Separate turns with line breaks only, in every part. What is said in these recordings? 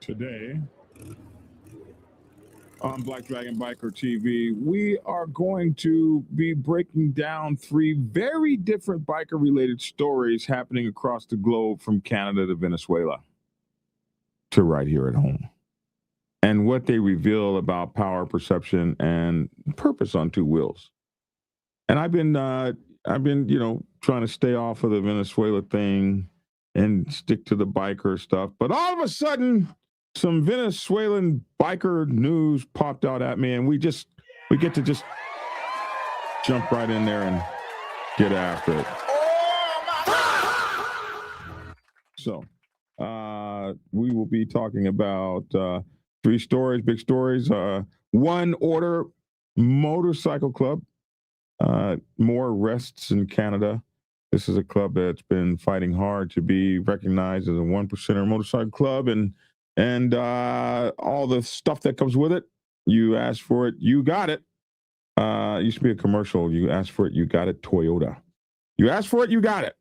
Today on Black Dragon Biker TV, we are going to be breaking down 3 very different biker-related stories happening across the globe, from Canada to Venezuela to right here at home, and what they reveal about power, perception, and purpose on 2 wheels. And I've been, trying to stay off of the Venezuela thing and stick to the biker stuff, but all of a sudden, some Venezuelan biker news popped out at me, and we get to just jump right in there and get after it. So we will be talking about 3 stories, big stories. One Order Motorcycle Club, more arrests in Canada. This is a club that's been fighting hard to be recognized as a 1%er motorcycle club, and all the stuff that comes with it. You asked for it, you got it. It used to be a commercial. You asked for it, you got it. Toyota. You asked for it, you got it.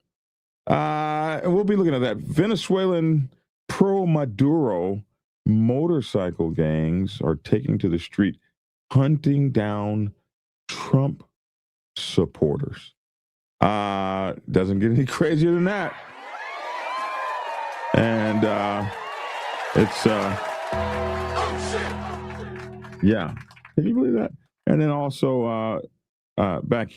And we'll be looking at that. Venezuelan Pro-Maduro motorcycle gangs are taking to the street, hunting down Trump supporters. Doesn't get any crazier than that. And it's yeah, can you believe that? And then also back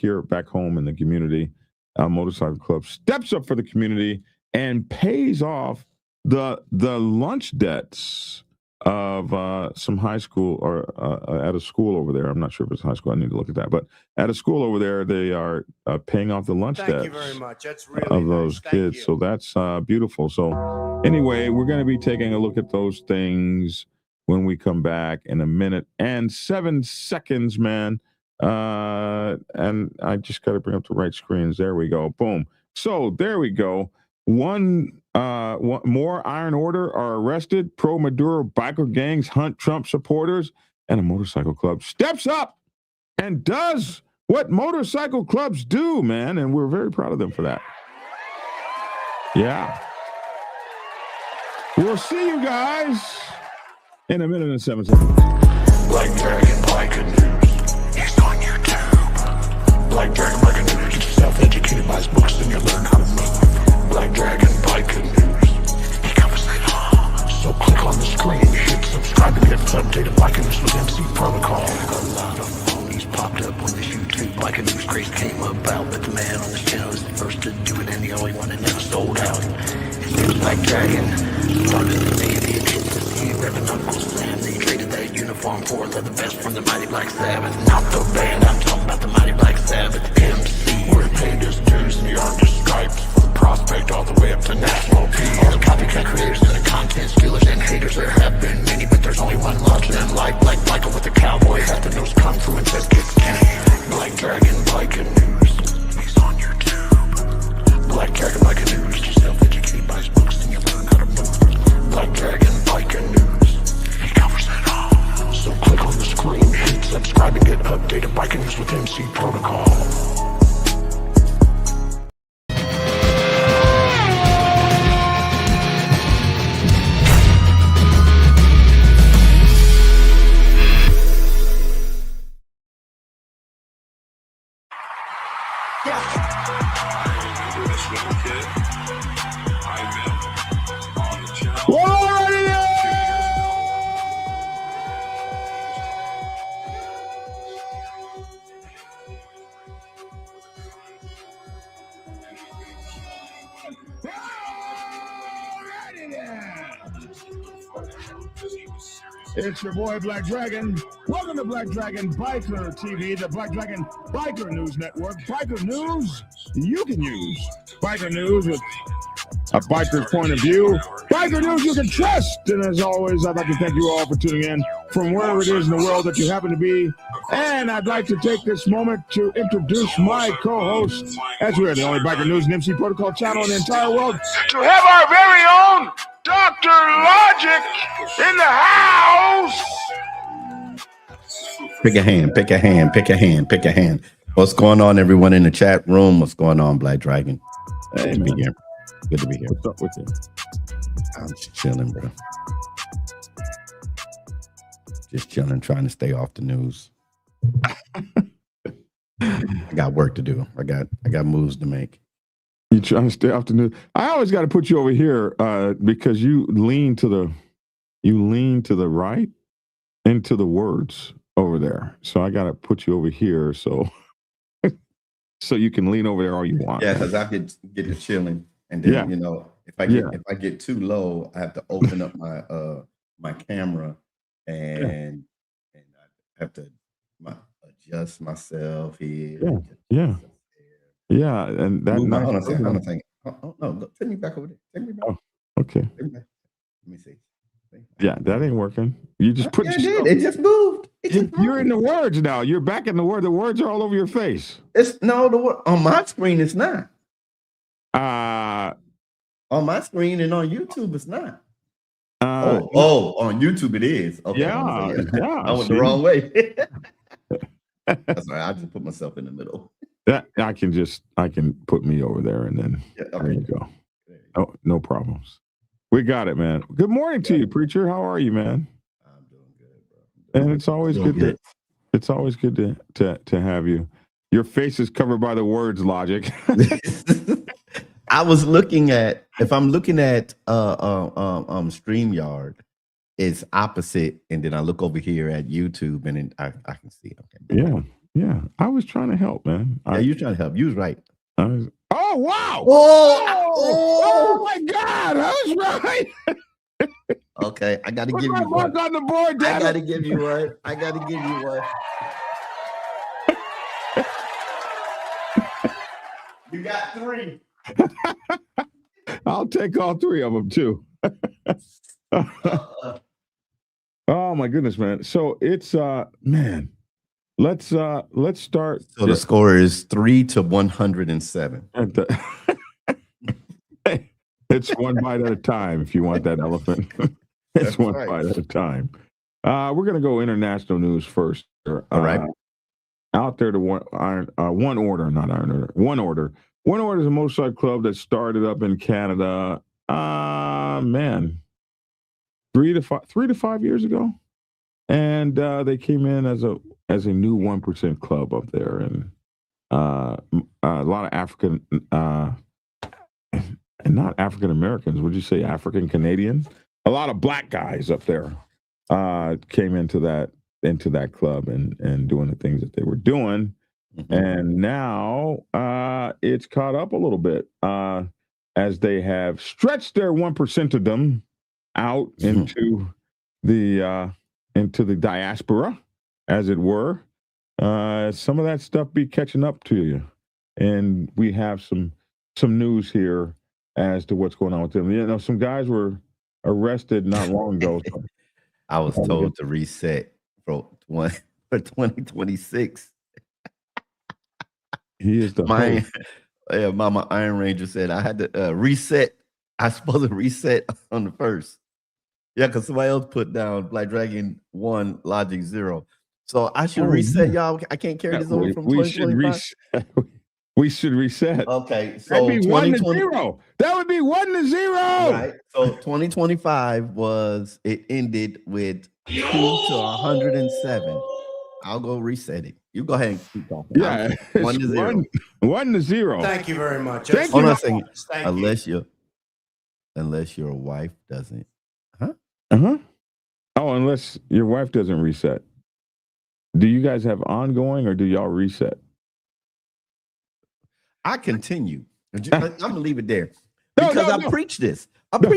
home in the community, motorcycle club steps up for the community and pays off the lunch debts of some high school, or at a school over there. I'm not sure if it's high school. I need to look at that. But at a school over there, they are paying off the lunch debts.
Thank you very much. That's really
of those kids. So that's beautiful. So anyway, we're going to be taking a look at those things when we come back in a minute and 7 seconds, man. And I just got to bring up the right screens. There we go. Boom. So there we go. One more Iron Order are arrested. Pro-Maduro biker gangs hunt Trump supporters, and a motorcycle club steps up and does what motorcycle clubs do, man. And we're very proud of them for that. Yeah. We'll see you guys in a minute and 7 seconds.
Black Dragon Biker News. He's on YouTube. Black Dragon Biker News. Get yourself educated by his books and you'll learn how to move. Black Dragon Biker News. He covers it all. So click on the screen, hit subscribe to get updated Biker News with MC Protocol. A lot of phonies popped up on this YouTube Biker News craze came about, but the man on this channel is the first to do it and the only one that never sold out. His name's Black Dragon. Started the day they hit the scene, repping Uncle Sam. They traded that uniform for the best from the Mighty Black Sabbath. Not the band, I'm talking about the Mighty Black Sabbath. MC, where he paid his dues and he earned his stripes. From prospect all the way up to national peace. All the copycat creators and the content stealers and haters. There have been many, but there's only one larger than life. Like Michael with the cowboy hat, the nose confluence as kids can. Black Dragon Biker News. He's on YouTube. Black Dragon Biker News. Get yourself educated by his books and you'll learn how to move. Black Dragon Biker News. He covers it all. So click on the screen, hit subscribe and get updated Biker News with MC Protocol.
It's your boy Black Dragon. Welcome to Black Dragon Biker TV, the Black Dragon Biker News Network. Biker news you can use. Biker news with a biker's point of view. Biker news you can trust. And as always, I'd like to thank you all for tuning in from wherever it is in the world that you happen to be. And I'd like to take this moment to introduce my co-host, as we are the only Biker News and MC Protocol channel in the entire world, to have our very own Dr. Logic in the house.
Pick a hand, pick a hand, pick a hand, pick a hand. What's going on, everyone in the chat room? What's going on, Black Dragon? Good to be here. Good to be here.
What's up with you?
I'm just chilling, bro. Just chilling, trying to stay off the news. I got work to do. I got moves to make.
You trying to stay off the news? I always got to put you over here because you lean to the right into the words over there. So I got to put you over here so you can lean over there all you want.
Yeah, because I get to chilling, and then if I get too low, I have to open up my my camera and I have to adjust myself here.
Yeah, and that.
Hold on a second. Oh, no, take me back over there. Take me back.
Oh, okay.
Let me see.
Yeah, that ain't working. You just put yourself.
It just moved.
You're in the words now. You're back in the word. The words are all over your face.
The word on my screen it's not. On my screen and on YouTube it's not. On YouTube it is. Okay.
Yeah.
I went the wrong way. That's right. I just put myself in the middle.
That I can put me over there and then there you go. Oh, no problems. We got it, man. Good morning to you, preacher. How are you, man?
I'm doing good, bro.
And it's always good. It's always good to have you. Your face is covered by the words logic.
I was looking at StreamYard, it's opposite, and then I look over here at YouTube, and then I can see. Okay.
Yeah. I was trying to help, man.
You're trying to help. You was right.
Oh wow!
Oh
my God! I was right.
Okay, I got to give you
one on the board. Dad.
I got to give you one. You got 3.
I'll take all 3 of them too. Oh my goodness, man! So it's man. Let's start.
So the score is 3-107.
It's one bite at a time. If you want that elephant, it's one bite at a time. We're gonna go international news first.
All right.
Out there to One Order, not Iron Order. One Order. One Order is a motorcycle club that started up in Canada. Man, 3 to 5 years ago, and they came in as a new 1% club up there, and a lot of African, and not African Americans. Would you say African Canadian? A lot of black guys up there came into that club and doing the things that they were doing, and now it's caught up a little bit as they have stretched their 1%dom out into the diaspora, as it were. Some of that stuff be catching up to you, and we have some news here as to what's going on with them. Some guys were arrested not long ago. So.
I was told to reset for 2026.
He is the
Mama Iron Ranger said I had to reset. I was supposed to reset on the 1st. Yeah, because somebody else put down Black Dragon 1, Logic 0. So I should reset, y'all. I can't carry this over from 2025.
We should reset.
Okay, so
that'd be 1-0. That would be 1-0.
Right. So 2025 it ended with 2 to 107. I'll go reset it. You go ahead and keep talking.
Yeah,
1-0.
1-0.
Thank you very much.
Hold on a second. Unless your wife doesn't.
Oh, unless your wife doesn't reset. Do you guys have ongoing or do y'all reset?
I continue. I'm gonna leave it there because I preach this. Let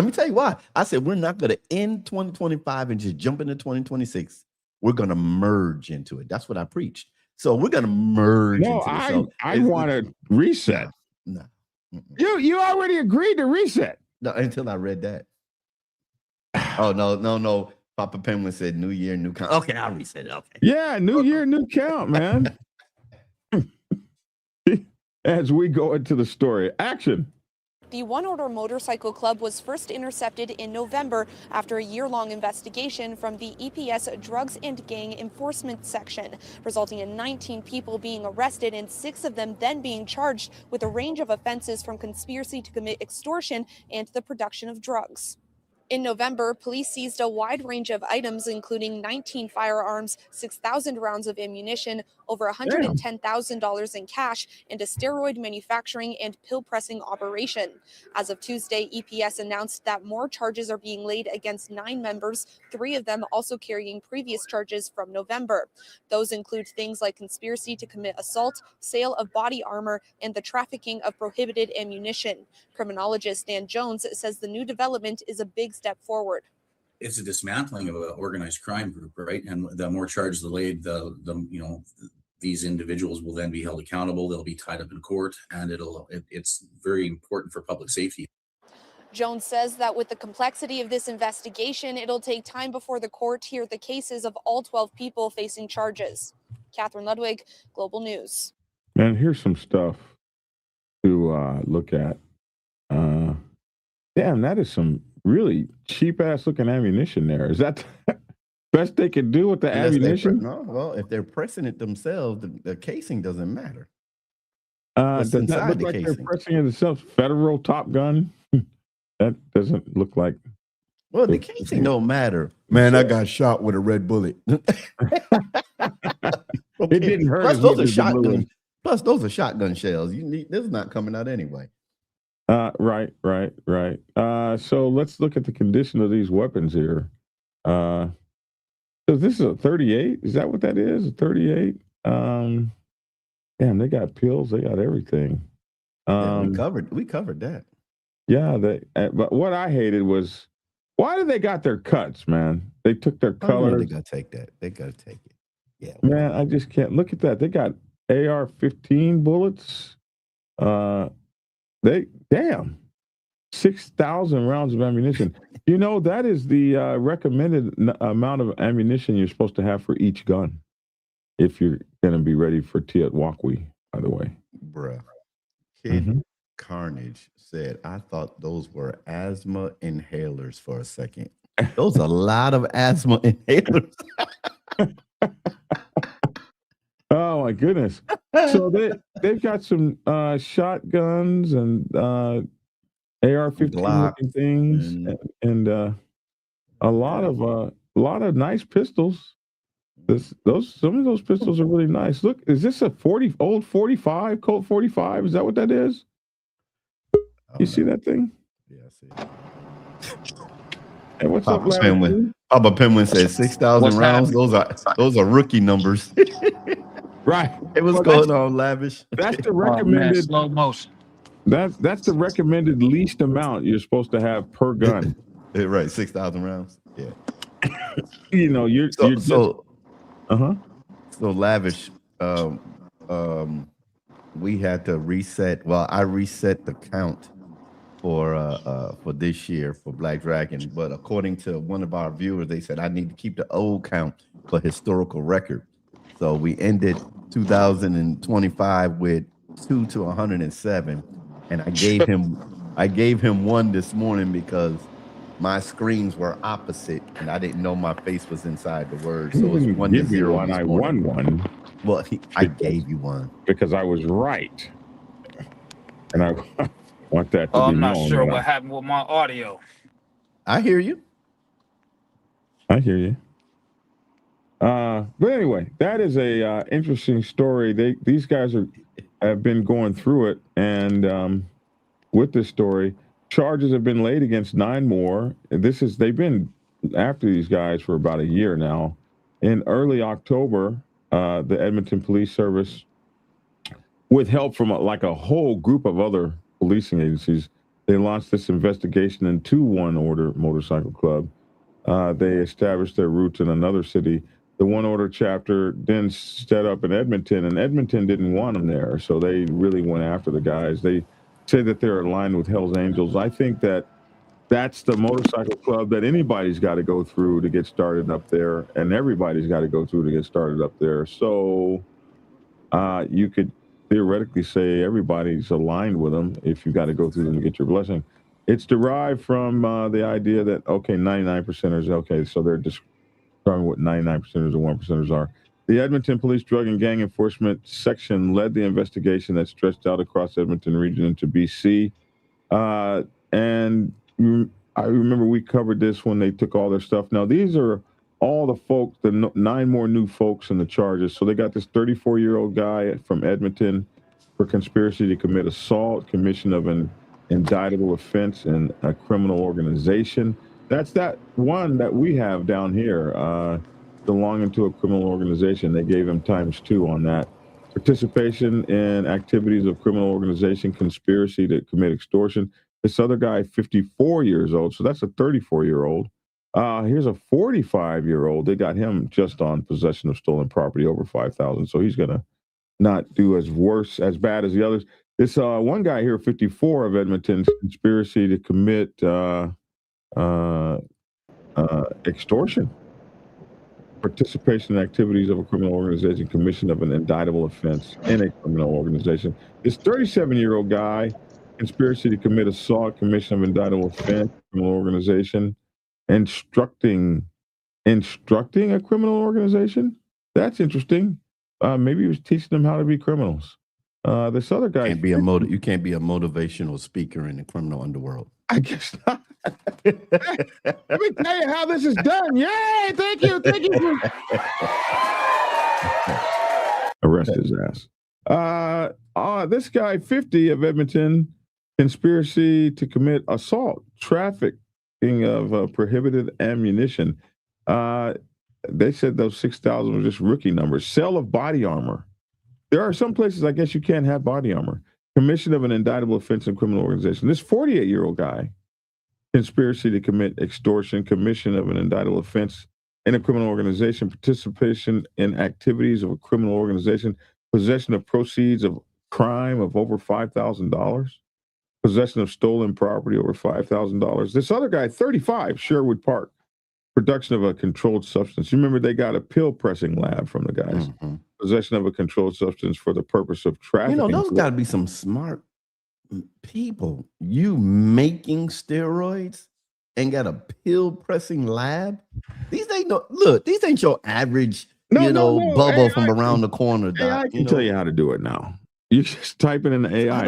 me tell you why. I said we're not gonna end 2025 and just jump into 2026. We're gonna merge into it. That's what I preached. So we're gonna merge into it. So
I want to reset.
No.
You already agreed to reset.
No, until I read that. Oh no. Papa Penguin said new year, new count. Okay, I'll reset it. Okay.
Yeah, new year, new count, man. As we go into the story, action.
The One Order Motorcycle Club was first intercepted in November after a year-long investigation from the EPS Drugs and Gang Enforcement Section, resulting in 19 people being arrested and 6 of them then being charged with a range of offenses from conspiracy to commit extortion and the production of drugs. In November, police seized a wide range of items, including 19 firearms, 6,000 rounds of ammunition, over $110,000 in cash, and a steroid manufacturing and pill pressing operation. As of Tuesday, EPS announced that more charges are being laid against 9 members, 3 of them also carrying previous charges from November. Those include things like conspiracy to commit assault, sale of body armor, and the trafficking of prohibited ammunition. Criminologist Dan Jones says the new development is a big step forward.
It's a dismantling of an organized crime group, right? And the more charges laid, these individuals will then be held accountable. They'll be tied up in court, and it's very important for public safety.
Jones says that with the complexity of this investigation, it'll take time before the court hear the cases of all 12 people facing charges. Catherine Ludwig, Global News.
And here's some stuff to look at. Damn, that is some really cheap ass looking ammunition there. Is that the best they could do with the ammunition?
No, well, if they're pressing it themselves, the casing doesn't matter.
Does that look like they're pressing it themselves? Federal Top Gun? That doesn't look like.
Well, the casing don't matter. Man, I got shot with a red bullet.
It didn't hurt.
Plus, those are shotgun. Plus, those are shotgun shells. This is not coming out anyway.
Right. So let's look at the condition of these weapons here. So this is a 38. Is that what that is? A 38? Damn, they got pills. They got everything.
Yeah, we covered that.
Yeah, but what I hated was, why did they got their cuts, man? They took their colors.
They gotta take that. They gotta take it. Yeah,
man, I just can't look at that. They got AR-15 bullets. Damn, 6,000 rounds of ammunition. You know, that is the recommended amount of ammunition you're supposed to have for each gun if you're going to be ready for Tiatwakwi, by the way.
Bruh. Kid Carnage said, I thought those were asthma inhalers for a second. Those are a lot of asthma inhalers.
Oh my goodness! So they've got some shotguns and AR-15 looking things, and a lot of nice pistols. Some of those pistols are really nice. Look, is this a old 45 Colt 45? Is that what that is? You see that thing?
Yeah, I see.
Hey, what's
Papa
up,
Penguin? Papa Penguin says 6,000 rounds. Those are rookie numbers.
Right.
Hey, what's going on, Lavish?
That's the recommended
slow motion.
That's the recommended least amount you're supposed to have per gun.
Right, 6,000 rounds. Yeah.
You know,
So Lavish. We had to reset. Well, I reset the count for this year for Black Dragon, but according to one of our viewers, they said I need to keep the old count for historical record. So we ended 2025 with 2 to 107, and I gave him one this morning because my screens were opposite, and I didn't know my face was inside the word. So it's 1 to 0.
And I won one.
Well, I gave you one
because I was right, and I want that to be known.
I'm not sure what happened with my audio.
I hear you.
I hear you. But anyway, that is a interesting story. These guys have been going through it, and with this story, charges have been laid against 9 more. They've been after these guys for about a year now. In early October, the Edmonton Police Service, with help from a whole group of other policing agencies, they launched this investigation into One Order Motorcycle Club. They established their roots in another city. The One Order chapter then set up in Edmonton, and Edmonton didn't want them there, so they really went after the guys. They say that they're aligned with Hell's Angels. I think that's the motorcycle club that anybody's got to go through to get started up there, and everybody's got to go through to get started up there. So you could theoretically say everybody's aligned with them if you got to go through them to get your blessing. It's derived from the idea that, okay, 99%ers, okay, so they're just starting what 99%ers and 1%ers are. The Edmonton Police Drug and Gang Enforcement Section led the investigation that stretched out across Edmonton region into BC. And I remember we covered this when they took all their stuff. Now, these are all the folks, the 9 more new folks in the charges. So they got this 34-year-old guy from Edmonton for conspiracy to commit assault, commission of an indictable offense, and a criminal organization. That's that one that we have down here, belonging to a criminal organization. They gave him ×2 on that. Participation in activities of criminal organization, conspiracy to commit extortion. This other guy, 54 years old, so that's a 34-year-old. Here's a 45-year-old. They got him just on possession of stolen property over 5,000. So he's gonna not do as bad as the others. This one guy here, 54 of Edmonton, conspiracy to commit extortion. Participation in activities of a criminal organization, commission of an indictable offense in a criminal organization. This 37-year-old guy, conspiracy to commit assault, commission of indictable offense, criminal organization, instructing a criminal organization. That's interesting. Maybe he was teaching them how to be criminals. This other guy
you can't be a motivational speaker in the criminal underworld.
I guess not. Let me tell you how this is done. Yay! Thank you. Arrest his ass. This guy, 50 of Edmonton, conspiracy to commit assault, trafficking of prohibited ammunition. They said those 6,000 were just rookie numbers. Sale of body armor. There are some places I guess you can't have body armor. Commission of an indictable offense in criminal organization. This 48-year-old guy, conspiracy to commit extortion, commission of an indictable offense in a criminal organization, participation in activities of a criminal organization, possession of proceeds of crime of over $5,000, possession of stolen property over $5,000. This other guy, 35, Sherwood Park, production of a controlled substance. You remember they got a pill pressing lab from the guys. Mm-hmm. Possession of a controlled substance for the purpose of trafficking.
You know, those got to be some smart people. You making steroids and got a pill pressing lab? These ain't your average, bubble from around the corner.
I can tell you how to do it now. You just type it in the AI.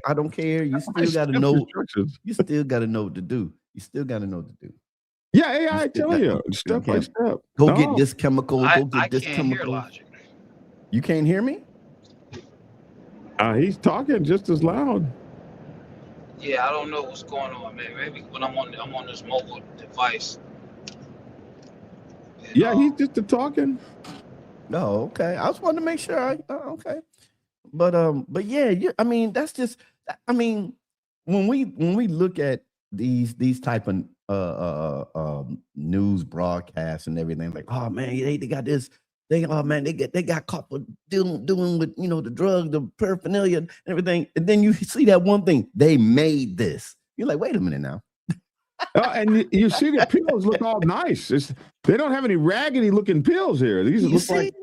I don't care. You still got to know. You still got to know what to do.
Yeah, AI tell you step by step.
Go get this chemical. Go get this
can't
chemical.
Hear Logic.
You can't hear me?
He's talking just as loud.
Yeah, I don't know what's going on, man. Maybe when I'm on this mobile device.
Yeah, he's just talking.
No, okay. I just wanted to make sure. Okay, but yeah, I mean, that's just. I mean, when we look at these type of news broadcasts and everything, like, oh man, they got this. They got caught with doing with the drug, the paraphernalia, and everything. And then you see that one thing, they made this. You're like, wait a minute now.
And you see the pills look all nice. They don't have any raggedy looking pills here. These look like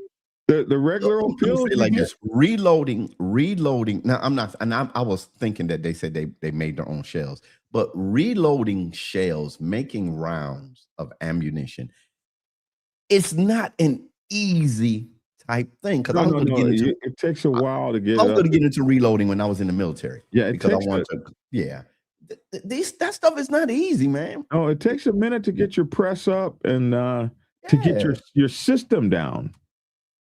the regular old pills.
Like this, reloading. Now I was thinking that they said they made their own shells, but reloading shells, making rounds of ammunition, it's not an easy type thing, because
it takes a while to get.
I was going to get into reloading when I was in the military.
Yeah,
because I wanted to. Yeah, that stuff is not easy, man.
Oh, it takes a minute to get your press up and to get your system down.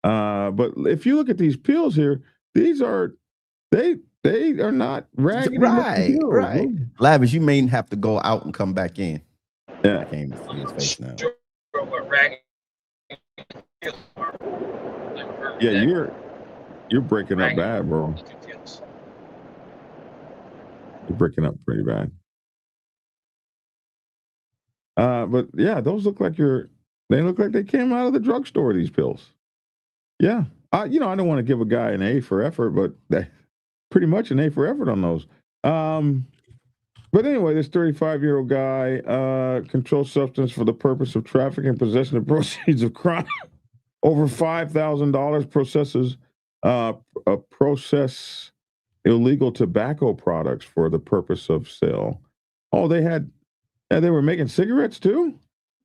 But if you look at these pills here, they are not raggedy.
Right. Lavish, you may have to go out and come back in.
Yeah,
I can't even see his face now.
Yeah, you're breaking up bad, bro. You're breaking up pretty bad. But yeah, those look like they came out of the drugstore, these pills. Yeah. I don't want to give a guy an A for effort, but pretty much an A for effort on those. But anyway, this 35-year-old guy, controlled substance for the purpose of trafficking, possession of proceeds of crime, over $5,000, process illegal tobacco products for the purpose of sale. Oh, they were making cigarettes too?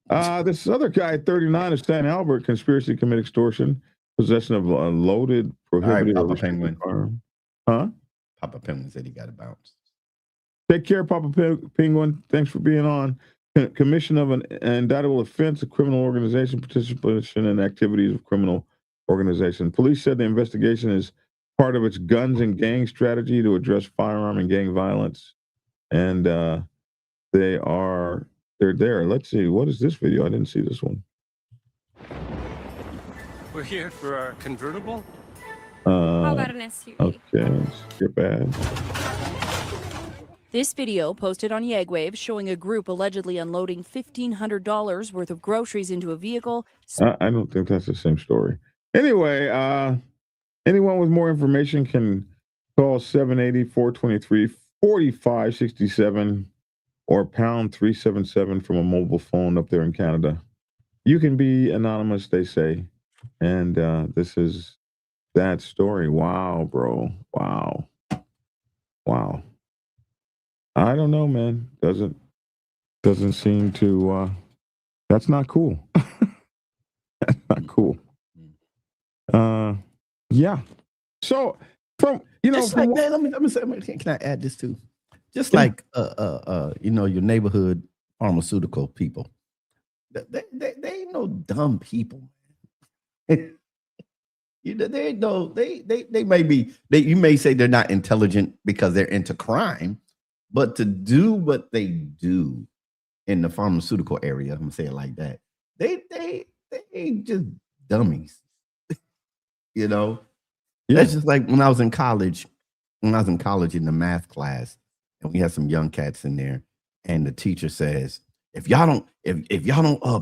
This other guy, 39 of St. Albert, conspiracy to commit extortion, possession of a loaded, prohibited
Papa Penguin.
firearm. Huh?
Papa Penguin said he got to bounce.
Take care, Papa Penguin. Thanks for being on. Commission of an indictable offense, a criminal organization, participation in activities of criminal organization. Police said the investigation is part of its guns and gang strategy to address firearm and gang violence. And they're there. Let's see. What is this video? I didn't see this one.
We're here for our convertible.
How about an SUV?
Okay, skip ad.
This video posted on Yegwave showing a group allegedly unloading $1,500 worth of groceries into a vehicle.
I don't think that's the same story. Anyway, anyone with more information can call 780-423-4567 or pound 377 from a mobile phone up there in Canada. You can be anonymous, they say. And this is that story. Wow, bro. Wow. I don't know, man. Doesn't seem to. That's not cool. That's not cool. Yeah. So from
just like that, let me say, can I add this too? Just like your neighborhood pharmaceutical people. They ain't no dumb people. They may be. You may say they're not intelligent because they're into crime. But to do what they do in the pharmaceutical area, I'm gonna say it like that, they ain't just dummies.
Yeah.
That's just like when I was in college in the math class, and we had some young cats in there, and the teacher says, if y'all don't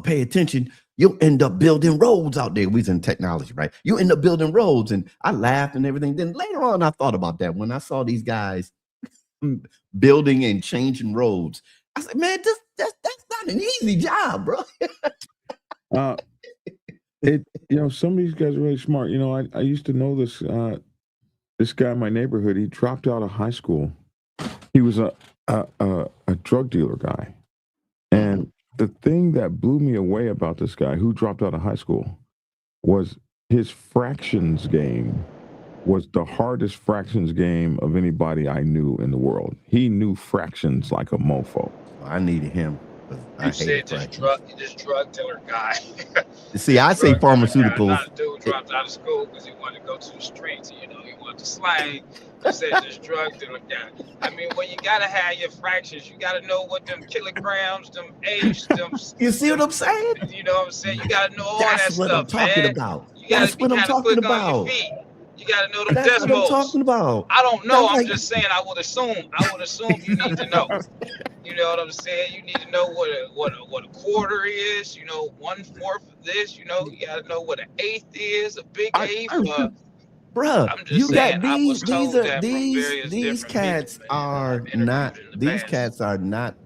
pay attention, you'll end up building roads out there. We was in technology, right? You end up building roads. And I laughed and everything. Then later on, I thought about that when I saw these guys building and changing roads. I said, man, that's not an easy job, bro.
Some of these guys are really smart. I used to know this guy in my neighborhood. He dropped out of high school. He was a drug dealer guy. And the thing that blew me away about this guy who dropped out of high school was his fractions game was the hardest fractions game of anybody I knew in the world. He knew fractions like a mofo.
I needed him.
You said this drug dealer guy.
See, I say pharmaceuticals.
Not a dude dropped out of school because he wanted to go to the streets. He wanted to slang. You said this drug dealer guy. I mean, when you gotta have your fractions, you gotta know what them kilograms, them H, them.
You see what I'm saying?
You know what I'm saying? You gotta know all
That's
that
what
stuff,
I'm talking
man.
about.
You gotta
That's what I'm talking about.
You gotta know them
That's
decimals.
what I'm talking about.
I don't know.
That's
I'm just saying. I would assume you need to know. You know what I'm saying? You need to know what a quarter is. 1/4 of this. You gotta know what an eighth is. A big eighth.
Bruh, you
saying,
got these cats are not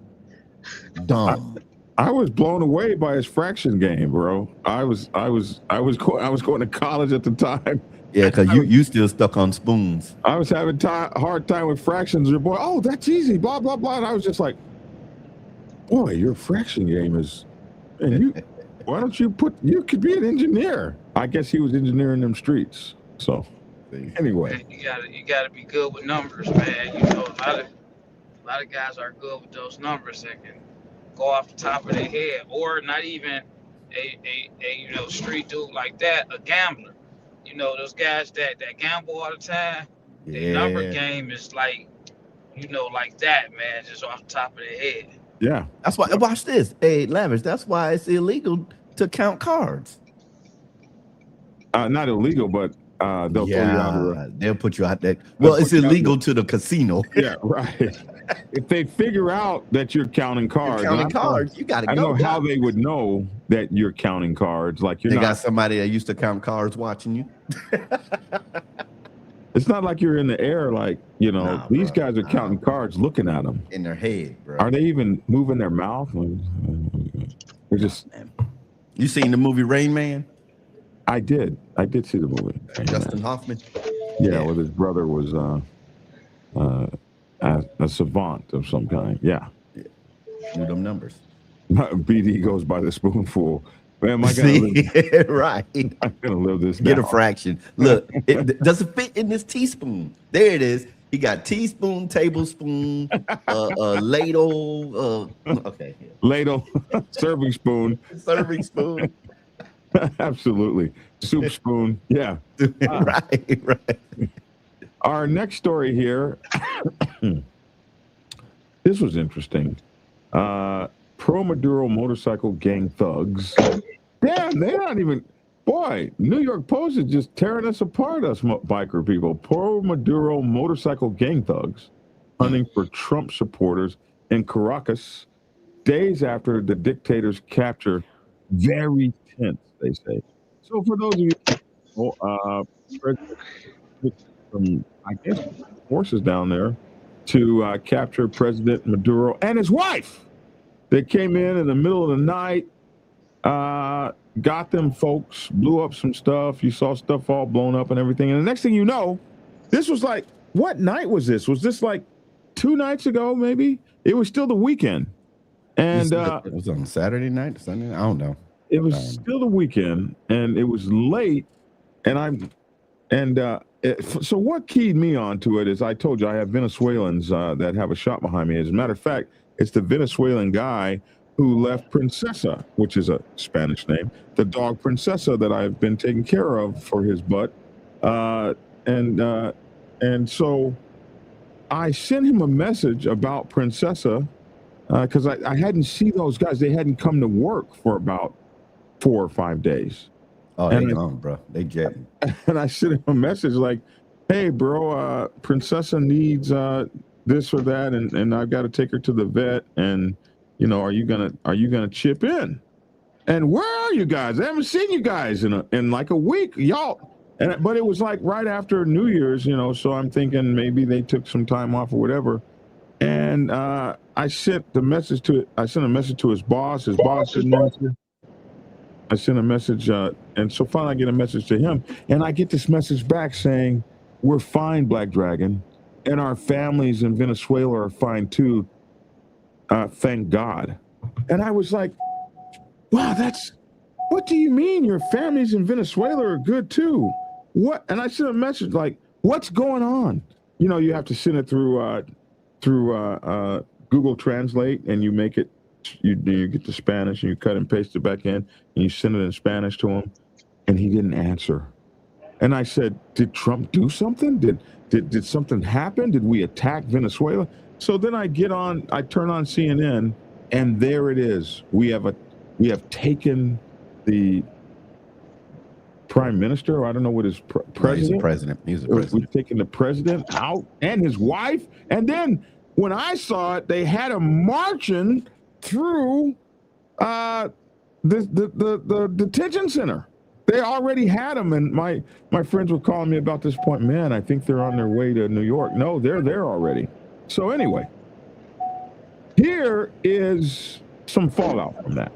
dumb.
I was blown away by his fraction game, bro. I was going to college at the time.
Yeah, because you still stuck on spoons.
I was having hard time with fractions. Your boy, oh, that's easy, blah blah blah. And I was just like, boy, your fraction game is, and why don't you you could be an engineer? I guess he was engineering them streets. So anyway,
you gotta be good with numbers, man. A lot of guys are good with those numbers that can go off the top of their head, or not even a street dude like that, a gambler. Those guys that gamble all the time. Yeah. The number game is like that, man, just off the top of their head.
Yeah.
That's why. Watch this. Hey, Lavish. That's why it's illegal to count cards.
Not illegal, but they'll throw you out.
They'll put you out there. Well, it's illegal to the casino.
Yeah, right. If they figure out that you're counting cards,
you got to go.
I don't know how they would know that you're counting cards. Like
they got somebody that used to count cards watching you.
It's not like you're in the air, these guys are counting cards, looking at them
in their head, bro.
Are they even moving their mouth? They're just.
You seen the movie Rain Man?
I did see the movie.
Justin Hoffman.
Yeah, well, his brother was a savant of some kind. Yeah.
Do them numbers.
BD goes by the spoonful. Man, am I gonna live?
Right.
I'm gonna live this.
Get a fraction. Look, does it fit in this teaspoon? There it is. He got teaspoon, tablespoon, ladle. Okay,
Ladle, serving spoon.
serving spoon.
Absolutely. Soup spoon. Yeah.
Right.
Our next story here. This was interesting. Pro-Maduro motorcycle gang thugs. Damn, they're not even. Boy, New York Post is just tearing us apart, us biker people. Pro-Maduro motorcycle gang thugs hunting for Trump supporters in Caracas days after the dictator's capture. Very tense, they say. So for those of you, from, I guess, forces down there to capture President Maduro and his wife. They came in the middle of the night, got them folks, blew up some stuff. You saw stuff all blown up and everything. And the next thing you know, this was like, what night was this? Was this like 2 nights ago, maybe? It was still the weekend. And
it was on Saturday night, Sunday. I don't know.
It was still the weekend, and it was late. So what keyed me onto it is I told you I have Venezuelans that have a shop behind me. As a matter of fact, it's the Venezuelan guy who left Princesa, which is a Spanish name, the dog Princesa that I've been taking care of for his butt. And so I sent him a message about Princesa because I hadn't seen those guys. They hadn't come to work for about 4 or 5 days.
Oh, they gone, bro. They jetting.
And I sent him a message like, hey, bro, Princesa needs this or that, and I've got to take her to the vet. And, you know, are you gonna chip in? And where are you guys? I haven't seen you guys in like a week, y'all. But it was like right after New Year's, you know, so I'm thinking maybe they took some time off or whatever. And I sent a message to his boss. His boss didn't answer. I sent a message, and so finally I get a message to him, and I get this message back saying, we're fine, Black Dragon, and our families in Venezuela are fine too, thank God. And I was like, wow, what do you mean your families in Venezuela are good too? What? And I sent a message like, what's going on? You know, you have to send it through Google Translate, and you make it, you get the Spanish and you cut and paste it back in and you send it in Spanish to him, and he didn't answer. And I said, did Trump do something? Did something happen? Did we attack Venezuela? So then I turn on CNN, and there it is. We have taken the prime minister, or I don't know what his president.
He's the president. He's the president.
We've taken the president out and his wife. And then when I saw it, they had him marching through the detention center. They already had him, and my friends were calling me about this point. Man, I think they're on their way to New York. No, they're there already. So anyway, here is some fallout from that.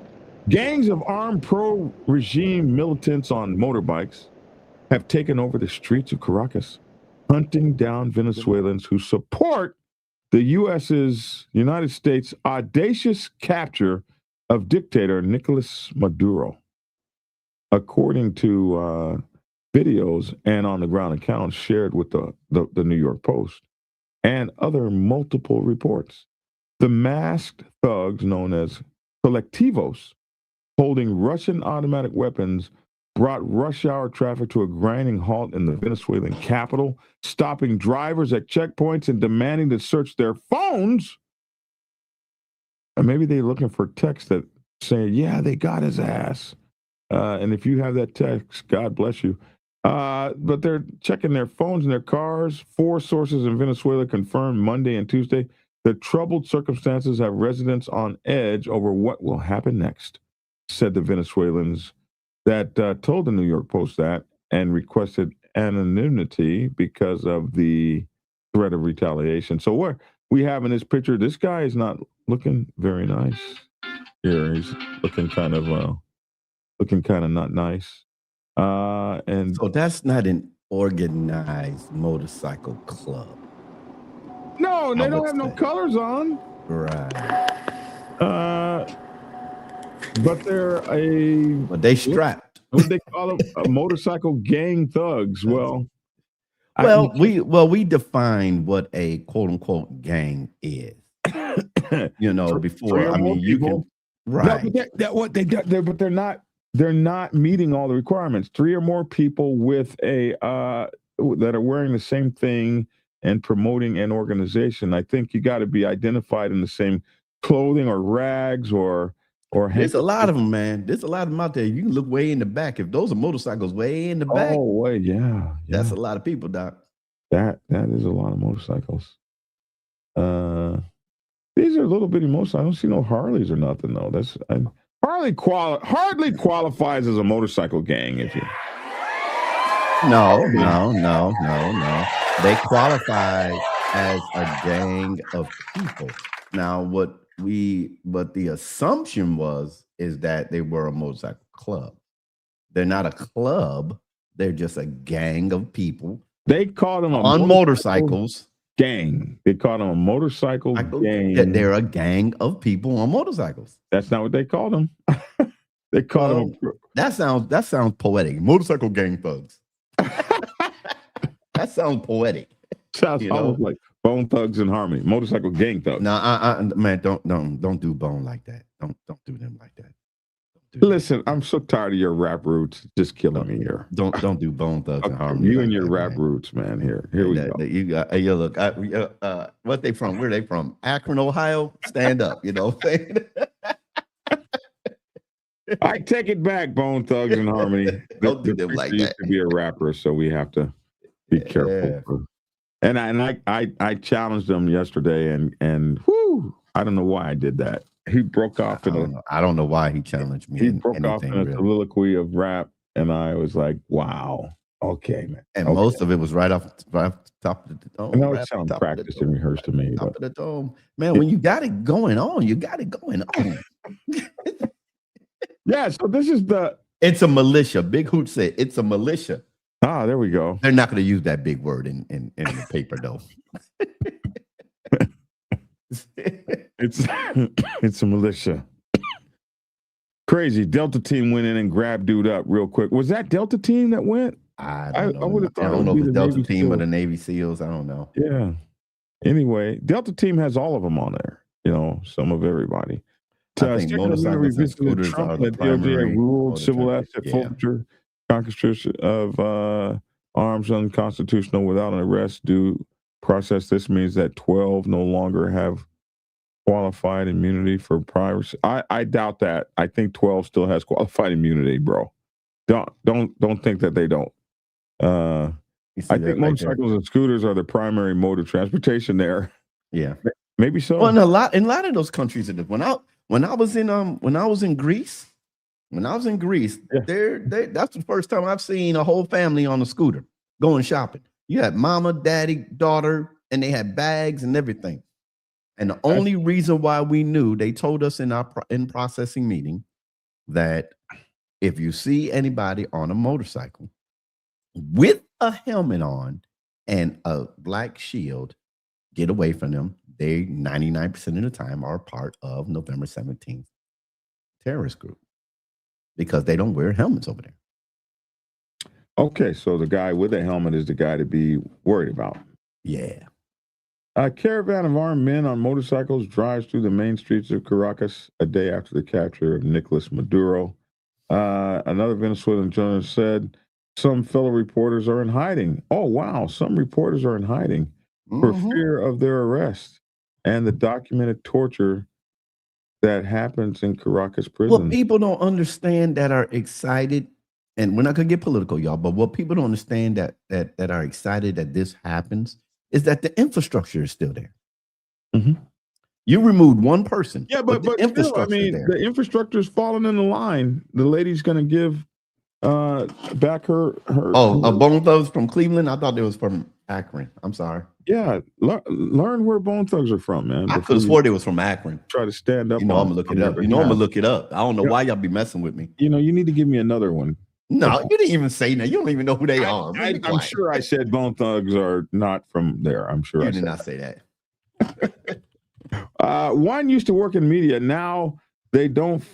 Gangs of armed pro-regime militants on motorbikes have taken over the streets of Caracas, hunting down Venezuelans who support the United States' audacious capture of dictator Nicolas Maduro. According to videos and on-the-ground accounts shared with the New York Post and other multiple reports, the masked thugs known as colectivos, holding Russian automatic weapons, brought rush hour traffic to a grinding halt in the Venezuelan capital, stopping drivers at checkpoints and demanding to search their phones. And maybe they're looking for text that saying, yeah, they got his ass. And if you have that text, God bless you. But they're checking their phones and their cars. 4 sources in Venezuela confirmed Monday and Tuesday that troubled circumstances have residents on edge over what will happen next, said the Venezuelans that told the New York Post that and requested anonymity because of the threat of retaliation. So what we have in this picture, this guy is not looking very nice. Here, he's looking kind of not nice. And
so that's not an organized motorcycle club.
No, they don't have no colors on.
Right.
But they're
But they strapped.
What they call them? Motorcycle gang thugs. Well,
Well, we define what a quote unquote gang is. Before, I mean, you can right.
No, but they're not meeting all the requirements. 3 or more people with a that are wearing the same thing and promoting an organization. I think you got to be identified in the same clothing or rags or
there's a lot of them, man. There's a lot of them out there. You can look way in the back. If those are motorcycles way in the back, that's a lot of people, Doc.
That is a lot of motorcycles. These are little bitty motorcycles. I don't see no Harleys or nothing though. Hardly qualifies as a motorcycle gang. If you
no. They qualify as a gang of people. Now, but the assumption is that they were a motorcycle club. They're not a club. They're just a gang of people.
They call them
on motorcycles
gang. They call them a motorcycle gang.
They're a gang of people on motorcycles.
That's not what they call them. They call them.
That sounds poetic. Motorcycle gang thugs. That sounds poetic.
Sounds almost like Bone Thugs and Harmony. Motorcycle gang thugs.
No, man, don't do Bone like that. Don't do them like that.
Listen, I'm so tired of your rap roots. Just killing me here.
Don't do Bone Thugs and Harmony.
You and your rap roots, man. Here we go.
You got. Look. What they from? Where they from? Akron, Ohio. Stand up. You know what I'm saying?
I take it back, Bone Thugs and Harmony.
Don't do them like that.
Used to be a rapper, so we have to be careful. And I challenged him yesterday, and whoo, I don't know why I did that. He broke off
I don't know why he challenged me.
He broke off in a soliloquy of rap, and I was like, "Wow, okay, man."
And most of it was right off the top of the dome.
I know it sounds practiced and rehearsed to me,
top of the dome, man. When you got it going on, you got it going on.
Yeah. So this is
It's a militia. Big Hoot said it's a militia.
Ah, there we go.
They're not going to use that big word in the paper, though.
It's a militia. Crazy. Delta team went in and grabbed dude up real quick. Was that Delta team that went?
I don't know if it's Delta team or the Navy SEALs. I don't know.
Yeah. Anyway, Delta team has all of them on there. Some of everybody.
I think motorcycles and scooters are the primary.
Ruled civil asset forfeiture, confiscation of arms unconstitutional without an arrest due process. This means that 12 no longer have qualified immunity for piracy. I doubt that. I think 12 still has qualified immunity, bro. Don't think that they don't. I think motorcycles and scooters are the primary mode of transportation there.
Yeah,
maybe so.
Well, in a lot of those countries, when I was in Greece, that's the first time I've seen a whole family on a scooter going shopping. You had mama, daddy, daughter, and they had bags and everything. And the only reason why we knew, they told us in our processing meeting that if you see anybody on a motorcycle with a helmet on and a black shield, get away from them. They 99% of the time are part of November 17th terrorist group because they don't wear helmets over there.
Okay, so the guy with a helmet is the guy to be worried about.
Yeah.
A caravan of armed men on motorcycles drives through the main streets of Caracas a day after the capture of Nicolas Maduro. Another Venezuelan journalist said some fellow reporters are in hiding. Oh, wow. Some reporters are in hiding for fear of their arrest and the documented torture that happens in Caracas prison.
What people don't understand that are excited, and we're not going to get political, y'all, but what people don't understand that are excited that this happens is that the infrastructure is still there.
Mm-hmm.
You removed one person.
Yeah, but the infrastructure is falling in the line. The lady's going to give back her.
Bone Thugs from Cleveland? I thought it was from Akron. I'm sorry.
Yeah, learn where Bone Thugs are from, man.
I could have swore they was from Akron.
Try to stand up.
I'm going to look it up. I'm going to look it up. I don't know why y'all be messing with me.
You need to give me another one.
No, you didn't even say that. You don't even know who they are.
I'm sure I said Bone Thugs are not from there. I'm sure
you
I
did not say
that. One used to work in media. Now they don't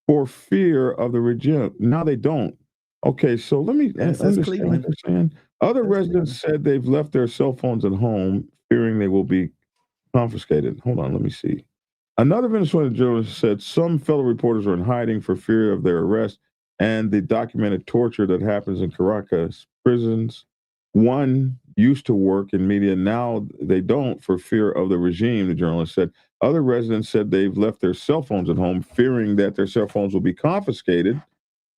for fear of the regime. Now they don't. Okay, so let me understand what you're saying. Other residents said they've left their cell phones at home, fearing they will be confiscated. Hold on, let me see. Another Venezuelan journalist said some fellow reporters are in hiding for fear of their arrest and the documented torture that happens in Caracas prisons. One used to work in media, now they don't for fear of the regime, the journalist said. Other residents said they've left their cell phones at home, fearing that their cell phones will be confiscated.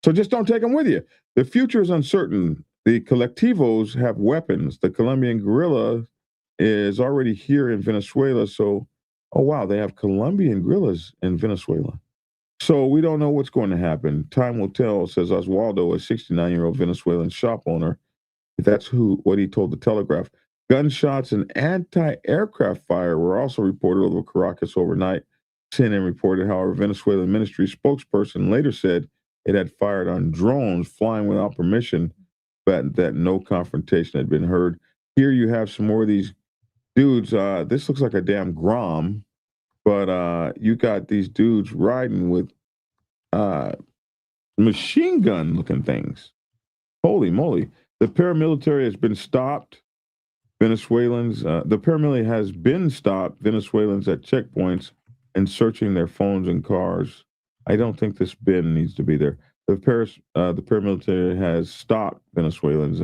So just don't take them with you. The future is uncertain. The colectivos have weapons. The Colombian guerrilla is already here in Venezuela. So, oh, wow, they have Colombian guerrillas in Venezuela. So we don't know what's going to happen. Time will tell, says Oswaldo, a 69-year-old Venezuelan shop owner. That's what he told the Telegraph. Gunshots and anti-aircraft fire were also reported over Caracas overnight. CNN reported, however, Venezuelan ministry spokesperson later said it had fired on drones flying without permission, but that no confrontation had been heard. Here you have some more of these dudes. This looks like a damn Grom, but you got these dudes riding with machine gun looking things. Holy moly. The paramilitary has been stopped. The paramilitary has been stopped. Venezuelans at checkpoints and searching their phones and cars. I don't think this bin needs to be there. The paramilitary has stopped Venezuelans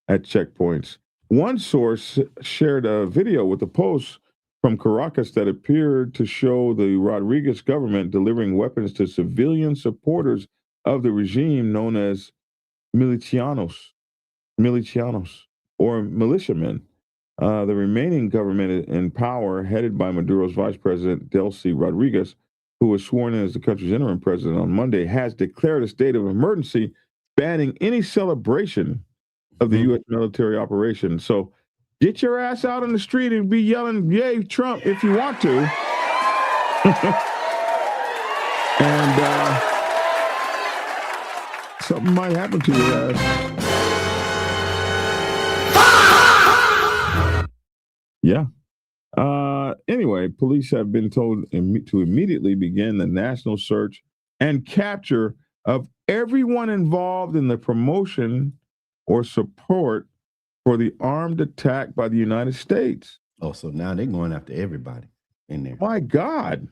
at checkpoints. One source shared a video with the Post from Caracas that appeared to show the Rodriguez government delivering weapons to civilian supporters of the regime known as milicianos or militiamen. The remaining government in power, headed by Maduro's vice president, Delcy Rodriguez, who was sworn in as the country's interim president on Monday, has declared a state of emergency, banning any celebration of the U.S. military operation. So get your ass out on the street and be yelling, yay, Trump, if you want to. And something might happen to your ass. Yeah. Anyway, police have been told to immediately begin the national search and capture of everyone involved in the promotion or support for the armed attack by the United States.
Oh, so now they're going after everybody in there.
My God.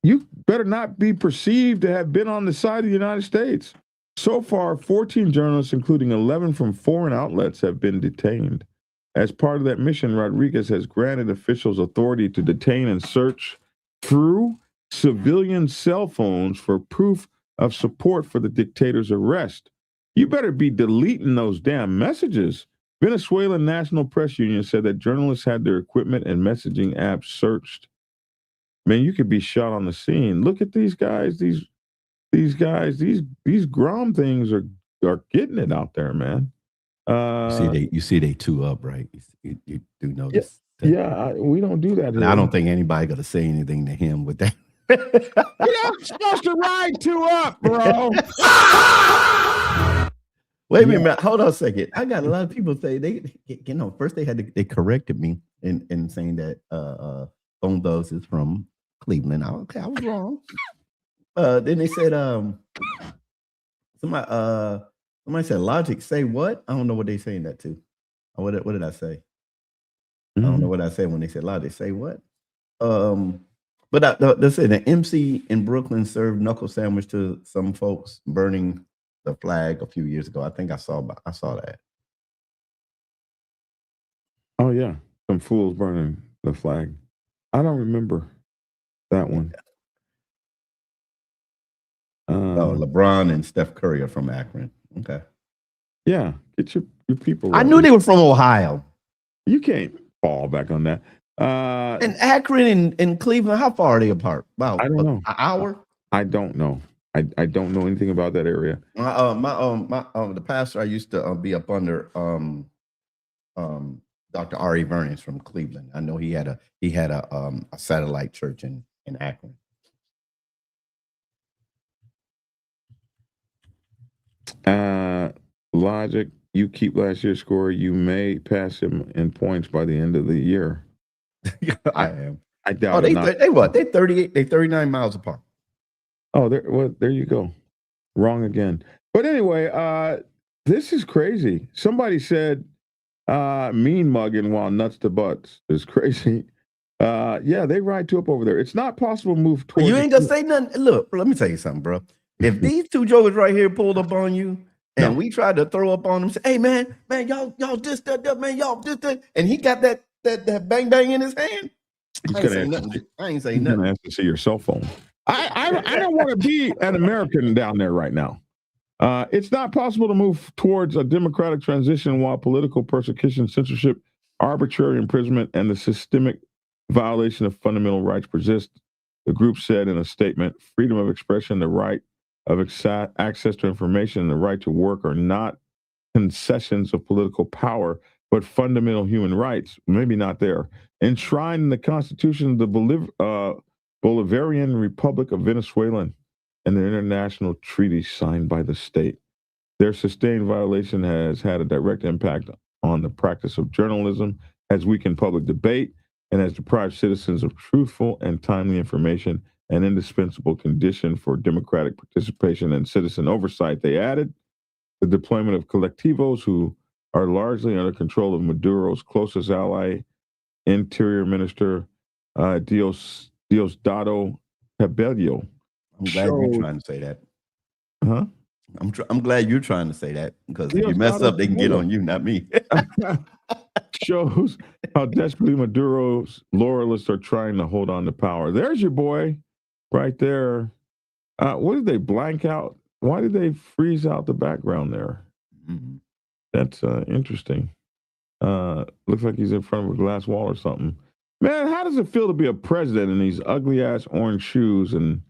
You better not be perceived to have been on the side of the United States. So far, 14 journalists, including 11 from foreign outlets, have been detained. As part of that mission, Rodriguez has granted officials authority to detain and search through civilian cell phones for proof of support for the dictator's arrest. You better be deleting those damn messages. Venezuelan National Press Union said that journalists had their equipment and messaging apps searched. Man, you could be shot on the scene. Look at these guys. These guys. These Grom things are getting it out there, man.
You see they two up, right? You do notice.
Yeah, we don't do that.
And I don't think anybody gonna say anything to him with that.
You're not supposed to ride two up, bro.
Wait a minute, hold on a second. I got a lot of people say first they corrected me in saying that Bone Thugs is from Cleveland. I was wrong. Then they said somebody said Logic say what? I don't know what they saying that to. What did I say? I don't know what I said when they said Logic say what. But they said the MC in Brooklyn served knuckle sandwich to some folks burning the flag a few years ago. I think I saw that.
Oh yeah, some fools burning the flag. I don't remember that one.
LeBron and Steph Curry are from Akron. Okay.
Yeah, get your people right.
I knew they were from Ohio.
You can't fall back on that.
And Akron and Cleveland, how far are they apart? About
I don't know.
An hour?
I don't know. I don't know anything about that area.
The pastor I used to be up under Dr. R.E. Vernon's from Cleveland. I know he had a satellite church in Akron.
Logic, you keep last year's score. You may pass him in points by the end of the year.
I am.
I doubt it.
They what? They 38. They 39 miles apart.
Oh, there you go. Wrong again. But anyway, This is crazy. Somebody said mean mugging while nuts to butts is crazy. Yeah, they ride two up over there. It's not possible to move towards.
You ain't gonna say nothing. Look, let me tell you something, bro. If these two jokers right here pulled up on you and we tried to throw up on them, say, hey man, y'all this, that, man, y'all this, that, and he got that bang bang in his hand. I ain't saying nothing. I ain't saying nothing.
Gonna have to see your cell phone. I don't want to be an American down there right now. It's not possible to move towards a democratic transition while political persecution, censorship, arbitrary imprisonment, and the systemic violation of fundamental rights persist. The group said in a statement, freedom of expression, the right of access to information, and the right to work are not concessions of political power, but fundamental human rights. Maybe not there. Enshrined in the Constitution of the Bolivarian Republic of Venezuela and the international treaties signed by the state. Their sustained violation has had a direct impact on the practice of journalism, has weakened public debate, and has deprived citizens of truthful and timely information, an indispensable condition for democratic participation and citizen oversight. They added the deployment of colectivos who are largely under control of Maduro's closest ally, Interior Minister Diosdado Cabello.
I'm glad you're trying to say that.
Huh?
I'm glad you're trying to say that, because if you mess up, they can get on you, not me.
Shows how desperately Maduro's loyalists are trying to hold on to power. There's your boy right there. What did they blank out? Why did they freeze out the background there?
Mm-hmm.
That's interesting. Looks like he's in front of a glass wall or something. Man, how does it feel to be a president in these ugly ass orange shoes? And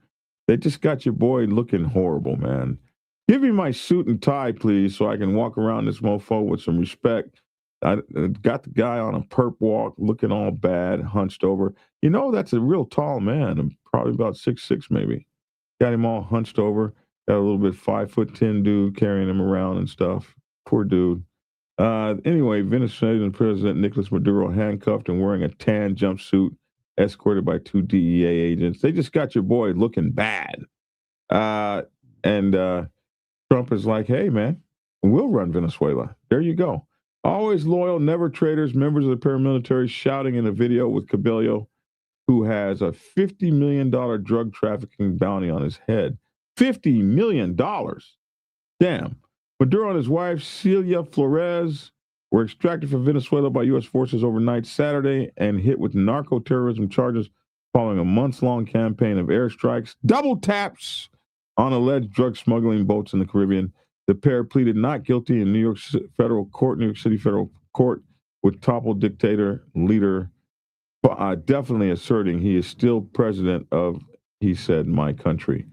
they just got your boy looking horrible, man. Give me my suit and tie, please, so I can walk around this mofo with some respect. I got the guy on a perp walk, looking all bad, hunched over. You know, that's a real tall man, probably about 6'6", maybe. Got him all hunched over. Got a little bit 5'10" dude carrying him around and stuff. Poor dude. Anyway, Venezuelan President Nicolas Maduro handcuffed and wearing a tan jumpsuit, escorted by 2 DEA agents. They just got your boy looking bad. And Trump is like, hey, man, we'll run Venezuela. There you go. Always loyal, never traitors, members of the paramilitary shouting in a video with Cabello, who has a $50 million drug trafficking bounty on his head. $50 million. Damn. Maduro and his wife, Celia Flores, were extracted from Venezuela by U.S. forces overnight Saturday and hit with narco-terrorism charges following a months-long campaign of airstrikes, double taps on alleged drug smuggling boats in the Caribbean. The pair pleaded not guilty in New York City Federal Court, with toppled dictator leader definitely asserting he is still president of, he said, my country.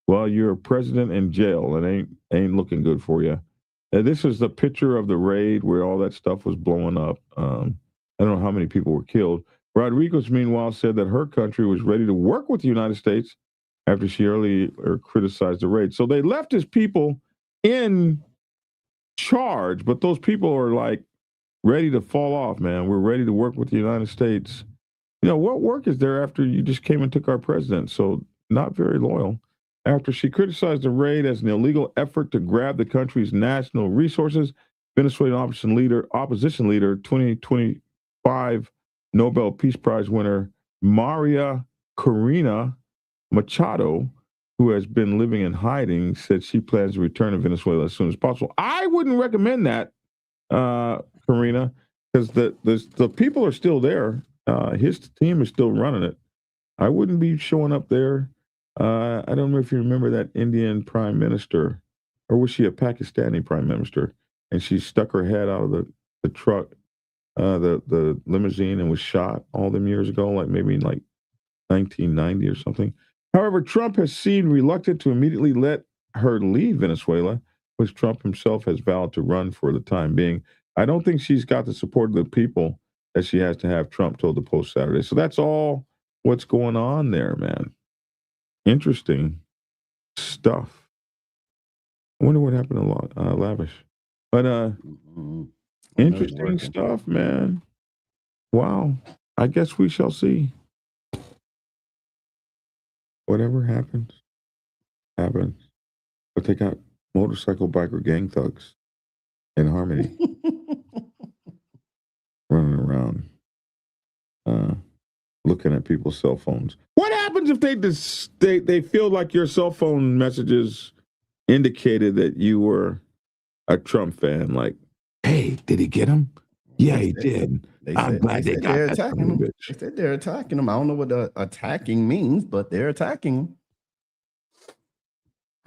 Well, you're a president in jail. It ain't looking good for you. This is the picture of the raid where all that stuff was blowing up. I don't know how many people were killed. Rodriguez, meanwhile, said that her country was ready to work with the United States after she earlier criticized the raid. So they left his people in charge, but those people are like ready to fall off, man. We're ready to work with the United States. You know, what work is there after you just came and took our president? So not very loyal. After she criticized the raid as an illegal effort to grab the country's national resources, Venezuelan opposition leader, 2025 Nobel Peace Prize winner Maria Corina Machado, who has been living in hiding, said she plans to return to Venezuela as soon as possible. I wouldn't recommend that, Corina, because the people are still there. His team is still running it. I wouldn't be showing up there. I don't know if you remember that Indian prime minister, or was she a Pakistani prime minister? And she stuck her head out of the truck, the limousine, and was shot all them years ago, like maybe in like 1990 or something. However, Trump has seemed reluctant to immediately let her leave Venezuela, which Trump himself has vowed to run for the time being. I don't think she's got the support of the people that she has to have, Trump told the Post Saturday. So that's all what's going on there, man. Interesting stuff. I wonder what happened to Lavish. But interesting stuff, man. Wow. I guess we shall see. Whatever happens. But they got motorcycle biker gang thugs in harmony, running around, looking at people's cell phones. What happens if they feel like your cell phone messages indicated that you were a Trump fan? Like, hey, did he get him? Yeah, he did. I'm glad they got that son of a bitch.
They said they're attacking him. I don't know what the attacking means, but they're attacking him.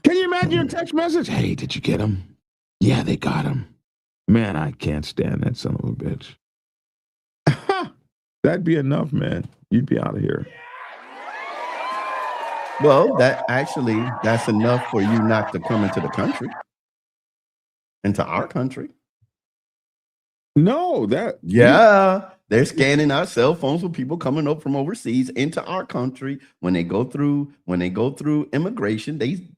Can you imagine your text message? Hey, did you get him? Yeah, they got him. Man, I can't stand that son of a bitch. That'd be enough, man. You'd be out of here.
Well, that's enough for you not to come into the country, into our country.
No,
they're scanning our cell phones for people coming up from overseas into our country. When they go through immigration, they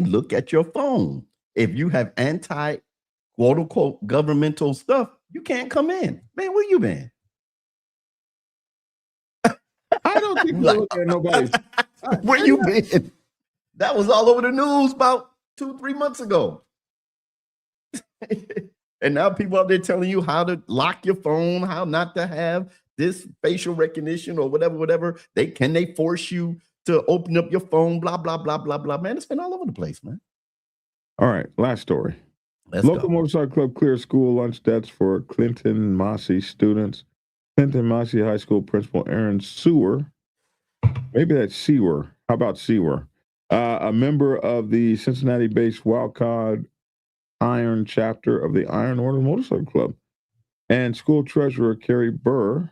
look at your phone. If you have quote unquote governmental stuff, you can't come in. Man, where you been?
I don't think we're looking at nobody.
Where you been? That was all over the news about 2-3 months ago. And now people out there telling you how to lock your phone, how not to have this facial recognition or whatever. They force you to open up your phone, blah, blah, blah, blah, blah. Man, it's been all over the place, man.
All right, last story.
Local
motorcycle club clears school lunch debts for Clinton Massey students. Clinton Massey High School principal Aaron Sewer, maybe that's Sewer. How about Sewer? A member of the Cincinnati-based Wildcard Iron chapter of the Iron Order Motorcycle Club, and school treasurer Carrie Burr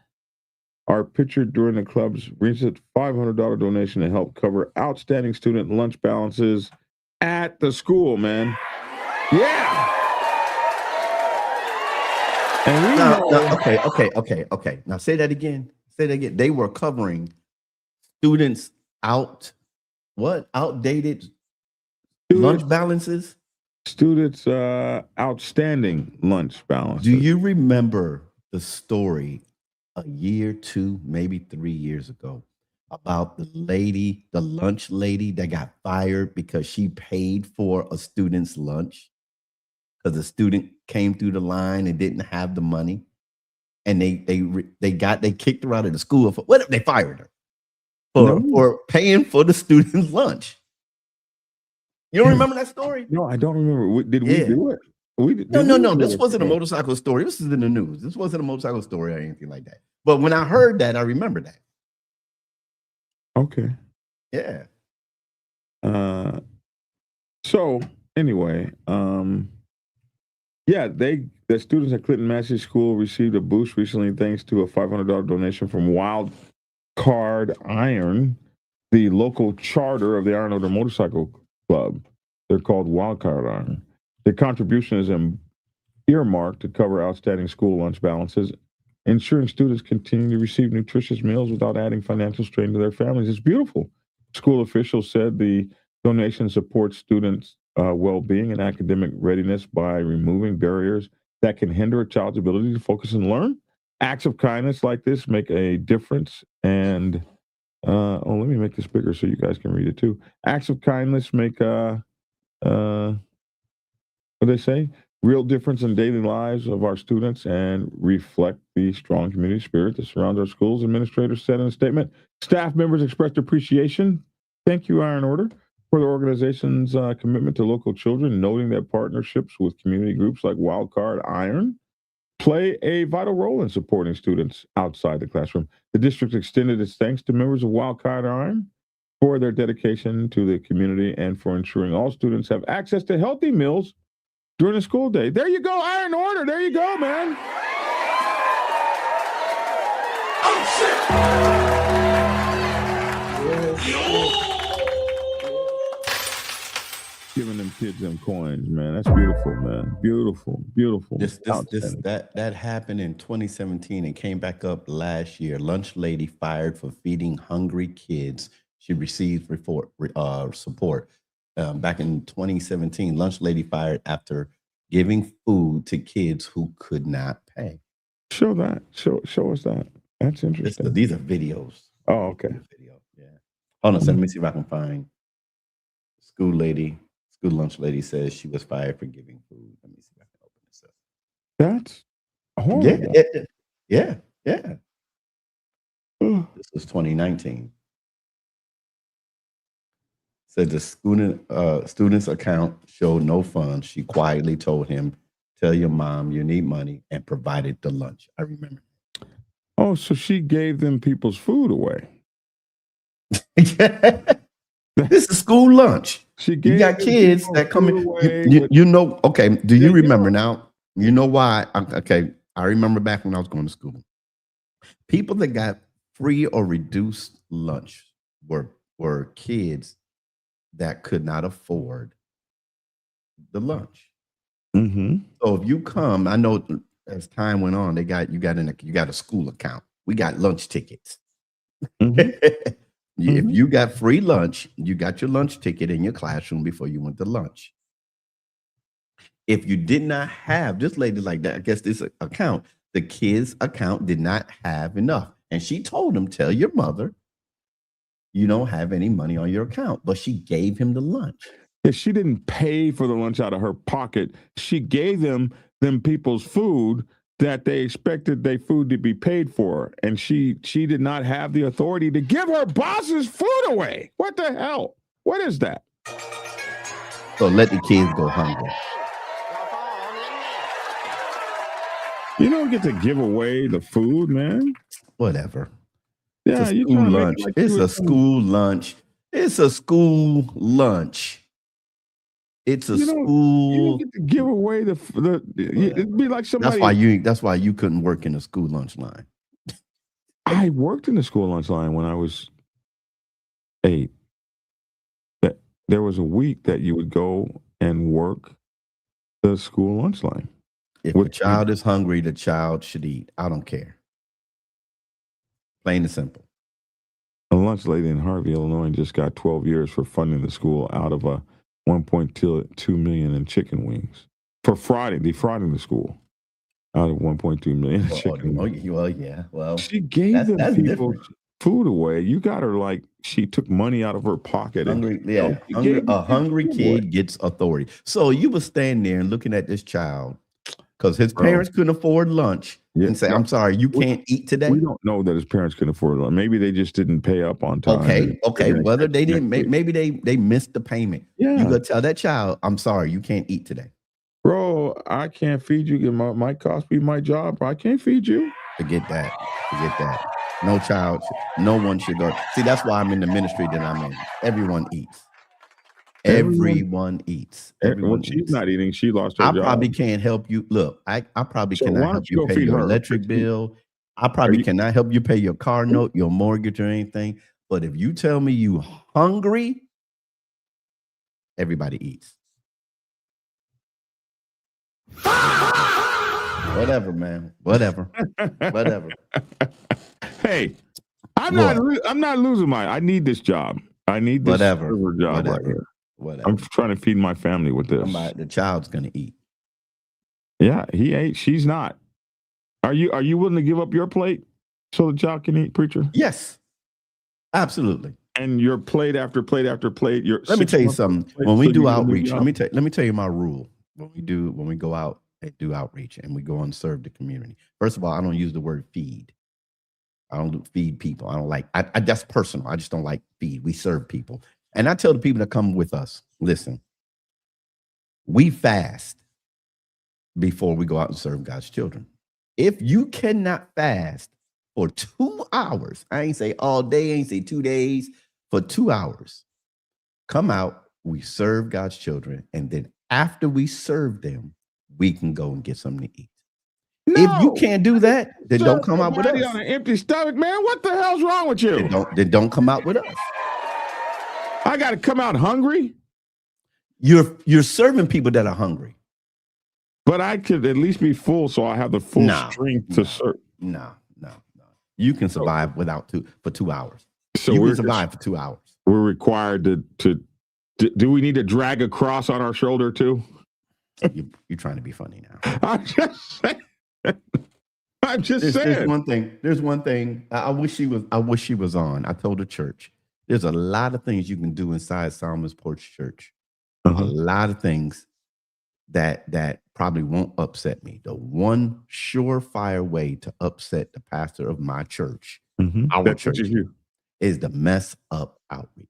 are pictured during the club's recent $500 donation to help cover outstanding student lunch balances at the school, man. Yeah.
And okay. Now say that again. They were covering students outdated lunch balances.
Students' outstanding lunch balance.
Do you remember the story a year, 2, maybe 3 years ago about the lunch lady that got fired because she paid for a student's lunch because the student came through the line and didn't have the money, and they kicked her out of the school for what? They fired her for paying for the student's lunch. You don't remember that story?
No, I don't remember. Did we do it?
No. This wasn't a motorcycle story. This is in the news. This wasn't a motorcycle story or anything like that. But when I heard that, I remember that.
Okay.
Yeah.
So anyway, the students at Clinton Massey School received a boost recently thanks to a $500 donation from Wild Card Iron, the local charter of the Iron Order Motorcycle Club. They're called Wild Card Iron. The contribution is earmarked to cover outstanding school lunch balances, ensuring students continue to receive nutritious meals without adding financial strain to their families. It's beautiful. School officials said the donation supports students' well-being and academic readiness by removing barriers that can hinder a child's ability to focus and learn. Acts of kindness like this make a difference. And let me make this bigger so you guys can read it too. Acts of kindness make what they say? Real difference in daily lives of our students and reflect the strong community spirit that surrounds our schools. Administrators said in a statement, staff members expressed appreciation. Thank you, Iron Order, for the organization's commitment to local children, noting that partnerships with community groups like Wildcard Iron play a vital role in supporting students outside the classroom. The district extended its thanks to members of Wildcard Iron for their dedication to the community and for ensuring all students have access to healthy meals during the school day. There you go, Iron Order. There you go, man. Giving them kids them coins, man. That's beautiful, man. Beautiful.
That happened in 2017 and came back up last year. Lunch lady fired for feeding hungry kids. She received support. Back in 2017, lunch lady fired after giving food to kids who could not pay.
Show that. Show us that. That's interesting.
These are videos.
Oh, okay.
Yeah. Hold on. So let me see if I can find school lunch lady says she was fired for giving food. Let me see if I can open this himself.
That's horrible.
Yeah.
Ugh.
This was 2019. Said the student's account showed no funds. She quietly told him, "Tell your mom you need money," and provided the lunch. I remember.
Oh, so she gave them people's food away.
This is school lunch.
She
You
gave
got
them
kids
people's
that come
food
in.
away
You know, okay. Do you
Yeah,
remember now? You know why? Okay. I remember back when I was going to school. People that got free or reduced lunch were kids that could not afford the lunch.
Mm-hmm.
So if you come, I know as time went on, you got a school account. We got lunch tickets.
Mhm.
If
Mhm.
you got free lunch, you got your lunch ticket in your classroom before you went to lunch. If you did not have, this lady like that, I guess this account, the kid's account did not have enough. And she told him, tell your mother you don't have any money on your account. But she gave him the lunch.
Yeah, she didn't pay for the lunch out of her pocket. She gave them people's food that they expected their food to be paid for. And she did not have the authority to give her boss's food away. What the hell? What is that?
So let the kids go hungry.
You don't get to give away the food, man.
Whatever.
Yeah,
It's a
you
school
trying to make it
lunch.
like
It's
you
a
was
school lunch. It's a school lunch. It's a
You don't
school.
get to give away it'd be like somebody.
That's why you couldn't work in the school lunch line.
I worked in the school lunch line when I was 8. That there was a week that you would go and work the school lunch line.
If a child is hungry, the child should eat. I don't care. Plain and simple.
A lunch lady in Harvey, Illinois, just got 12 years for funding the school out of a 1.2 million in chicken wings for defrauding the school out of 1.2 million in chicken wings.
Well, yeah. Well,
She gave them
that's
people
different.
food away. You got her like she took money out of her pocket.
Hungry,
and,
yeah.
she gave
A
them
hungry
food away.
kid gets authority. So you were standing there and looking at this child because his
Bro.
parents couldn't afford lunch
Yeah,
and say,
no,
"I'm sorry, you can't eat today."
We don't know that his parents couldn't afford it. Maybe they just didn't pay up on time.
Okay. Whether they didn't,
next week.
maybe they missed the payment.
Yeah.
You gotta tell that child, "I'm sorry, you can't eat today."
Bro, I can't feed you. It might cost me my job. I can't feed you.
Forget that. No one should go. See, that's why I'm in the ministry that I'm in. Everyone eats. Everyone eats.
Well, she's not eating. She lost her
I
job.
probably can't help you. Look, I probably
So why
cannot
don't
help
you
you
go
pay
feed
your
her?
electric bill. I probably cannot help you pay your car note, your mortgage, or anything. But if you tell me you hungry, everybody eats. Whatever, man. Whatever.
Hey, I'm not losing I need this job. I need this server job right here.
Whatever.
I'm trying to feed my family with this.
The child's gonna eat.
Yeah, he ate. She's not. Are you willing to give up your plate so the child can eat, preacher?
Yes, absolutely.
And your plate after plate after plate.
Let me tell you something. When we do outreach, let me tell you my rule. When we go out and do outreach and we go and serve the community. First of all, I don't use the word feed. I don't feed people. I don't like. I that's personal. I just don't like feed. We serve people, and I tell the people that come with us, listen. We fast before we go out and serve God's children. If you cannot fast for 2 hours, I ain't say all day, I ain't say 2 days, for 2 hours, come out, we serve God's children, and then after we serve them, we can go and get something to eat.
No,
if you can't do that, then don't come out with us.
On an empty stomach, man. What the hell's wrong with you?
Then don't come out with us.
I got to come out hungry.
You're serving people that are hungry.
But I could at least be full, so I have the full strength to serve.
No. You can survive for 2 hours.
So
you can survive for 2 hours.
We're required to do we need to drag a cross on our shoulder too?
You're trying to be funny now.
I'm just saying. saying.
There's one thing. I wish she was on. I told the church. There's a lot of things you can do inside Solomon's Porch Church. A lot of things that probably won't upset me. The one surefire way to upset the pastor of my church, our
That
church,
touches you.
is to mess up outreach.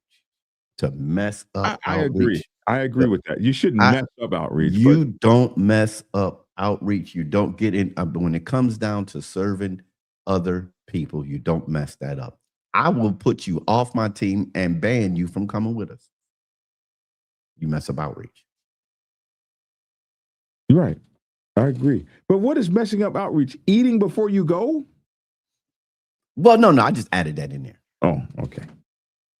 To mess up
I
outreach.
agree. I agree with that. You shouldn't mess up outreach.
You don't mess up outreach. You don't get in. When it comes down to serving other people, you don't mess that up. I will put you off my team and ban you from coming with us. You mess up outreach.
You're right. I agree. But what is messing up outreach? Eating before you go?
Well, no, I just added that in there.
Oh, okay.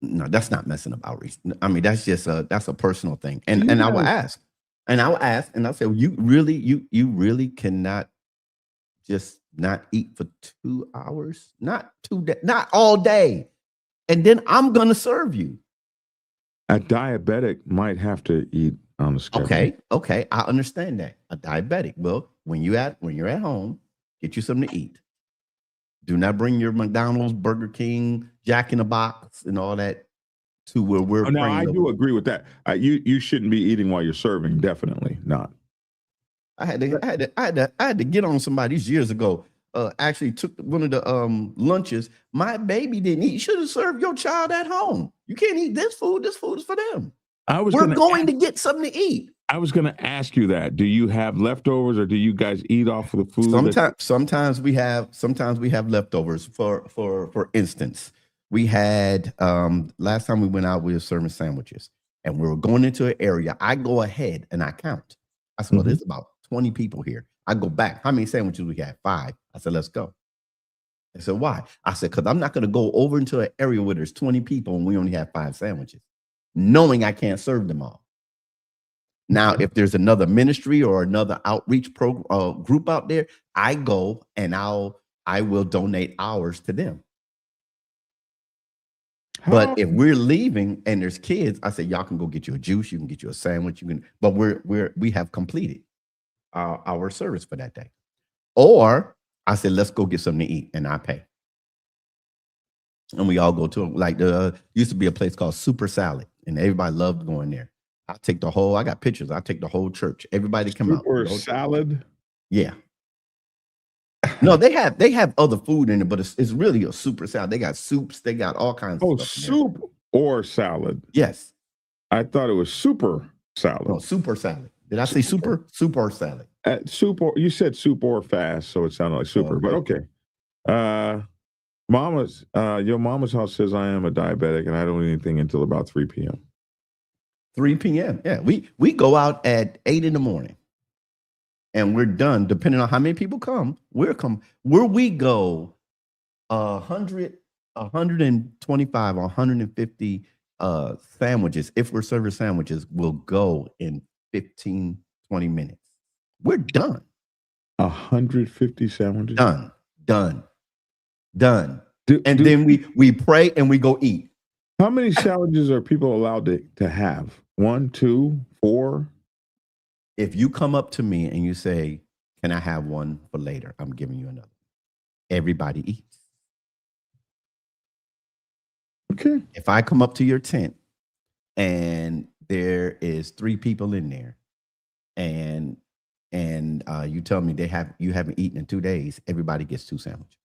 No, that's not messing up outreach. I mean, that's just that's a personal thing. And I will ask, and I say, you really cannot just not eat for 2 hours, not all day, and then I'm gonna serve you.
A diabetic might have to eat on the schedule.
Okay, I understand that. A diabetic. Well, when you're at home, get you something to eat. Do not bring your McDonald's, Burger King, Jack in the Box, and all that to where we're.
Oh, no, I do agree with that. You shouldn't be eating while you're serving. Definitely not.
I had to get on somebody years ago. Actually took one of the lunches. My baby didn't eat. You should have served your child at home. You can't eat this food. This food is for them. We're going to get something to eat.
I was going to ask you that. Do you have leftovers, or do you guys eat off of the food?
Sometimes we have leftovers. For instance, we had last time we went out, we were serving sandwiches, and we were going into an area. I go ahead and I count. I said, well, there's about 20 people here. I go back. How many sandwiches we had? 5. I said, let's go. I said, why? I said, because I'm not going to go over into an area where there's 20 people and we only have 5 sandwiches, knowing I can't serve them all. Now, if there's another ministry or another outreach group out there, I go and I will donate ours to them. But if we're leaving and there's kids, I say, y'all can go get you a juice, you can get you a sandwich, but we have completed our service for that day. Or I said, let's go get something to eat, and I pay. And we all go to used to be a place called Super Salad, and everybody loved going there. I got pictures. I take the whole church. Everybody come out.
Super Salad?
Yeah. No, they have other food in it, but it's really a super salad. They got soups. They got all kinds of stuff.
Soup or salad?
Yes.
I thought it was super salad.
No, super salad. Did I say super? Soup or salad?
You said soup or fast, so it sounded like super, but okay. Your mama's house says I am a diabetic and I don't eat anything until about 3 p.m.
3 p.m. Yeah, we go out at 8 in the morning. And we're done, depending on how many people come. Where we go 100, 125, or 150 sandwiches, if we're serving sandwiches, will go in 15, 20 minutes. We're done.
150 sandwiches?
Done. Then we pray and we go eat.
How many sandwiches are people allowed to have? 1, 2, 4?
If you come up to me and you say, can I have one for later? I'm giving you another. Everybody eats.
Okay.
If I come up to your tent and there is 3 people in there and you tell me you haven't eaten in 2 days, everybody gets 2 sandwiches.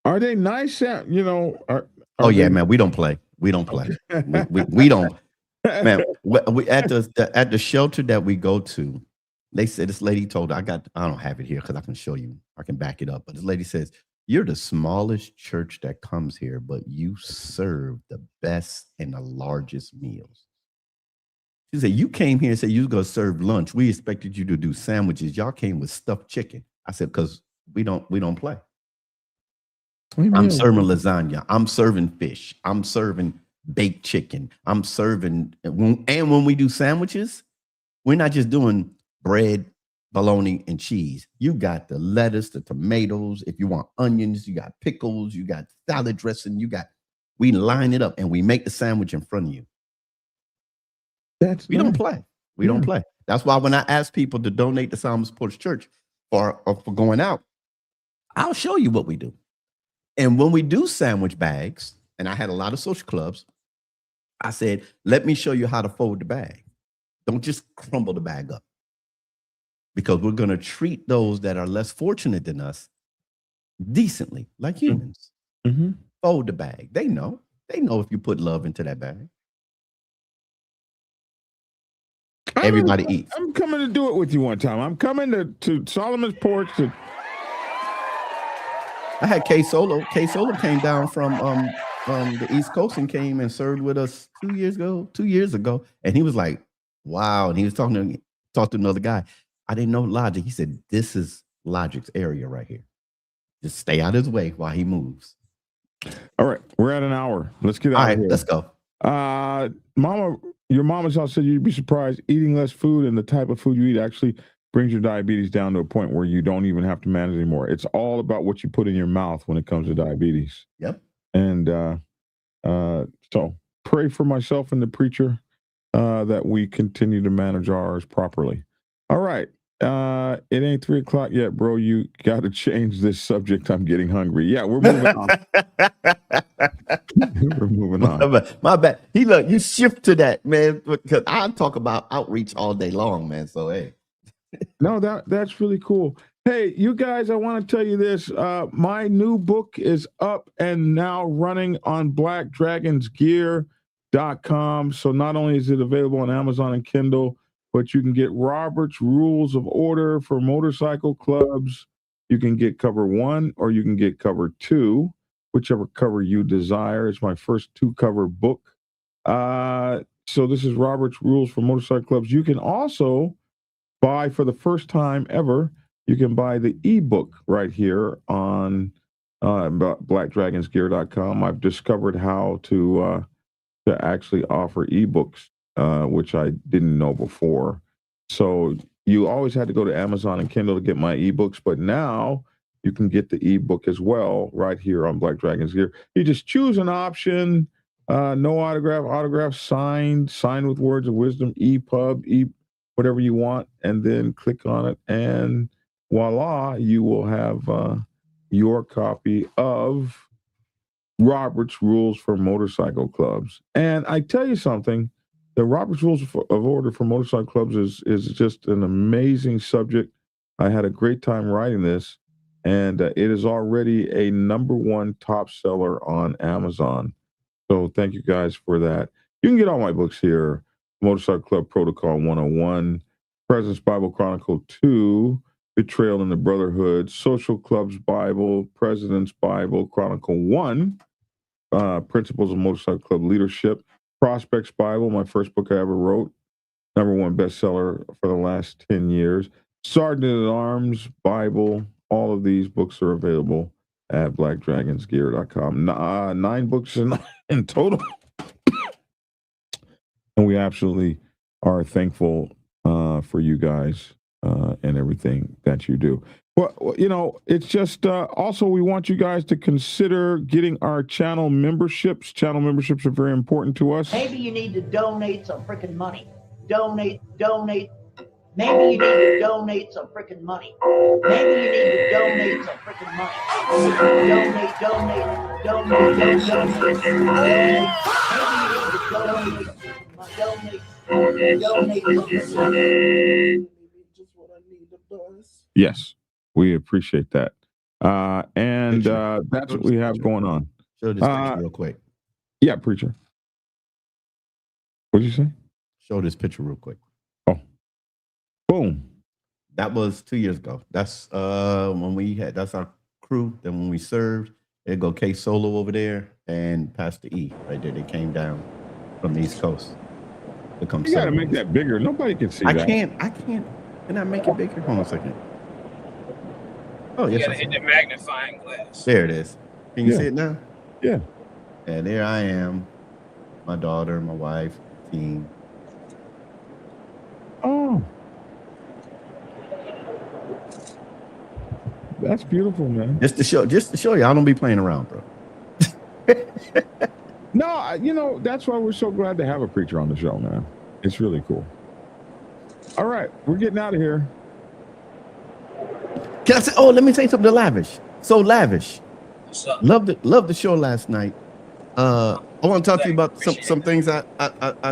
Are they nice?
Oh yeah, man. We don't play. We don't. Man, we at the shelter that we go to, they said, this lady told, I don't have it here because I can show you, I can back it up. But this lady says, you're the smallest church that comes here, but you serve the best and the largest meals. She said, you came here and said you was going to serve lunch. We expected you to do sandwiches. Y'all came with stuffed chicken. I said, because we don't play. I'm serving lasagna. I'm serving fish. I'm serving baked chicken. I'm serving, and when we do sandwiches, we're not just doing bread, bologna, and cheese. You got the lettuce, the tomatoes. If you want onions, you got pickles, you got salad dressing, we line it up and we make the sandwich in front of you. We don't play. We don't play. That's why when I ask people to donate to Psalms Porch Church for going out, I'll show you what we do. And when we do sandwich bags, and I had a lot of social clubs, I said, let me show you how to fold the bag. Don't just crumble the bag up, because we're going to treat those that are less fortunate than us decently, like humans.
Mm-hmm.
Fold the bag. They know if you put love into that bag. Everybody eats.
I'm coming to do it with you one time. I'm coming to Solomon's porch to.
I had K Solo. K Solo came down from the East Coast and came and served with us 2 years ago. And he was like, wow. And he was talking to another guy. I didn't know Logic. He said, this is Logic's area right here. Just stay out of his way while he moves.
All right. We're at an hour. Let's get out
All
of
right,
here.
let's go.
Your mama's house said you'd be surprised eating less food and the type of food you eat actually brings your diabetes down to a point where you don't even have to manage anymore. It's all about what you put in your mouth when it comes to diabetes.
Yep.
And so pray for myself and the preacher that we continue to manage ours properly. All right. It ain't 3 o'clock yet, bro. You got to change this subject. I'm getting hungry. Yeah, we're moving on. We're moving on.
My bad. You shift to that, man, because I talk about outreach all day long, man. So, hey.
No, that's really cool. Hey, you guys, I want to tell you this. My new book is up and now running on blackdragonsgear.com. So not only is it available on Amazon and Kindle, but you can get Robert's Rules of Order for Motorcycle Clubs. You can get cover 1 or you can get cover 2, whichever cover you desire. It's my first 2-cover book. So this is Robert's Rules for Motorcycle Clubs. You can also buy, for the first time ever, you can buy the ebook right here on blackdragonsgear.com. I've discovered how to actually offer ebooks, which I didn't know before. So you always had to go to Amazon and Kindle to get my ebooks, but now you can get the ebook as well right here on Black Dragons Gear. You just choose an option, no autograph, signed with words of wisdom, EPUB, whatever you want, and then click on it, and voila, you will have your copy of Robert's Rules for Motorcycle Clubs. And I tell you something, the Robert's Rules of Order for Motorcycle Clubs is just an amazing subject. I had a great time writing this, and it is already a #1 top seller on Amazon. So thank you guys for that. You can get all my books here: Motorcycle Club Protocol 101, President's Bible Chronicle 2, Betrayal in the Brotherhood, Social Club's Bible, President's Bible Chronicle 1, Principles of Motorcycle Club Leadership, Prospects Bible, my first book I ever wrote, #1 bestseller for the last 10 years, Sergeant at Arms Bible. All of these books are available at blackdragonsgear.com. 9 books in total. And we absolutely are thankful for you guys and everything that you do. Well, it's just also we want you guys to consider getting our channel memberships. Channel memberships are very important to us.
Maybe you need to donate some freaking money. Donate. Maybe you need to donate some freaking money. Maybe you need to donate some freaking money. Donate.
Yes, we appreciate that. And that's what we have going on.
Show this picture real quick.
Yeah, preacher. What'd you say?
Show this picture real quick.
Oh, boom.
That was 2 years ago. That's that's our crew. Then when we served, it'd go K Solo over there and Pastor E right there. They came down from the East Coast to come.
You gotta make that bigger. Nobody can see that.
I can't. Can I make it bigger? Hold on a second. Oh, yes.
You gotta hit the magnifying glass.
There it is. Can you see it now?
Yeah.
And there I am, my daughter, my wife, team.
Oh. That's beautiful, man.
Just to show you, I don't be playing around, bro.
No, that's why we're so glad to have a preacher on the show, man. It's really cool. All right, we're getting out of here.
Can I say? Oh, let me say something to Lavish. So Lavish,
What's up?
loved the show last night. I want to talk to you about some things I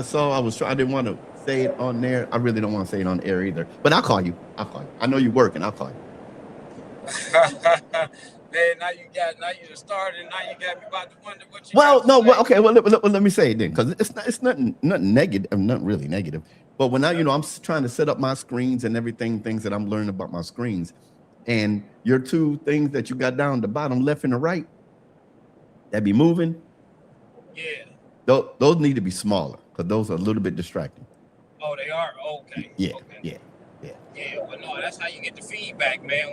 saw. I didn't want to say it on there. I really don't want to say it on air either. But I'll call you. I know you're working. I'll call you.
Man, now you just started, and now you got me about to wonder what you.
Well, no, well, okay. Well, let me say it then, because it's nothing negative, not really negative. But when I'm trying to set up my screens and everything, things that I'm learning about my screens, and your two things that you got down the bottom, left and the right, that be moving.
Yeah.
Those need to be smaller because those are a little bit distracting.
Oh, they are? Okay.
Yeah,
okay.
yeah.
Yeah, but no, that's how you get the feedback, man.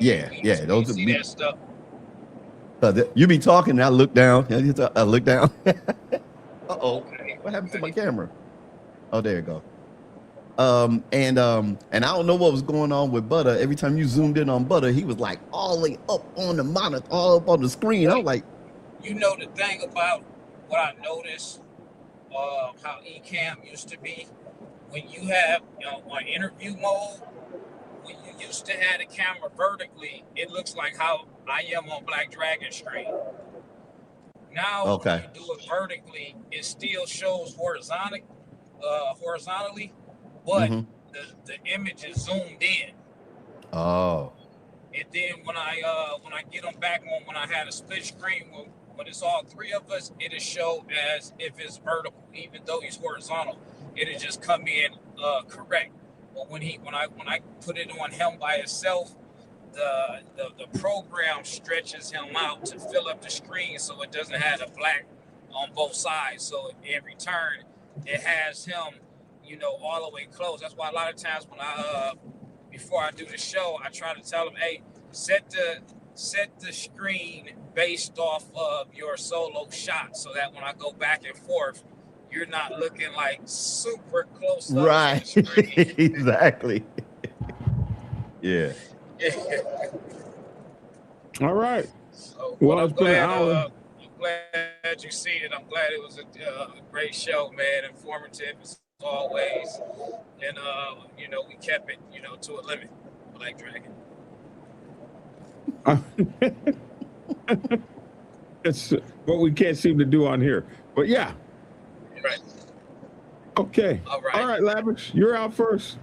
Those
see that stuff.
You be talking and I look down. I look down. Uh-oh.
Okay.
What happened to my camera? Oh, there you go. And I don't know what was going on with Butter. Every time you zoomed in on Butter, he was like all the way up on the monitor, all up on the screen. I was like,
you know the thing about what I noticed, how eCam used to be, when you have on interview mode, when you used to have the camera vertically, it looks like how I am on Black Dragon screen. Now, when you do it vertically, it still shows horizontally, but the image is zoomed in.
Oh.
And then when I get them back on, when I had a split screen, when it's all three of us, it'll show as if it's vertical, even though he's horizontal. It'll just come in correct. But when I put it on him by itself, the program stretches him out to fill up the screen so it doesn't have the black on both sides. So in return, it has him, all the way close. That's why a lot of times when before I do the show, I try to tell them, hey, set the screen based off of your solo shot so that when I go back and forth, you're not looking like super close up.
Right. Exactly. Yeah.
All right.
So,
well, it's been an hour.
I'm glad you seen it. I'm glad it was a great show, man. Informative as always. And, we kept it, to a limit. Black Dragon.
It's what we can't seem to do on here. But yeah.
Right.
Okay.
All
right, Lavish, you're out first.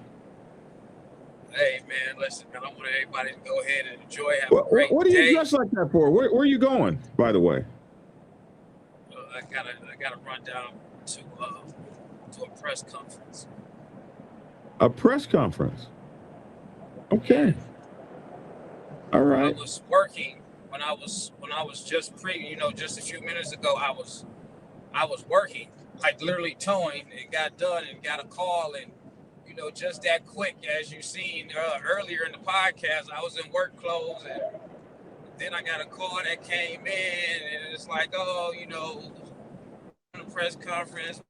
Hey, man, listen, man, I want everybody to go ahead and enjoy. Have a great
what are you
day.
dressed like that for? Where are you going, by the way?
I gotta run down to a press conference.
A press conference. Okay. All right.
I was working when I was just just a few minutes ago. I was working, like literally towing, and got done and got a call, and just that quick, as you seen earlier in the podcast, I was in work clothes, and then I got a call that came in, and it's like, a press conference,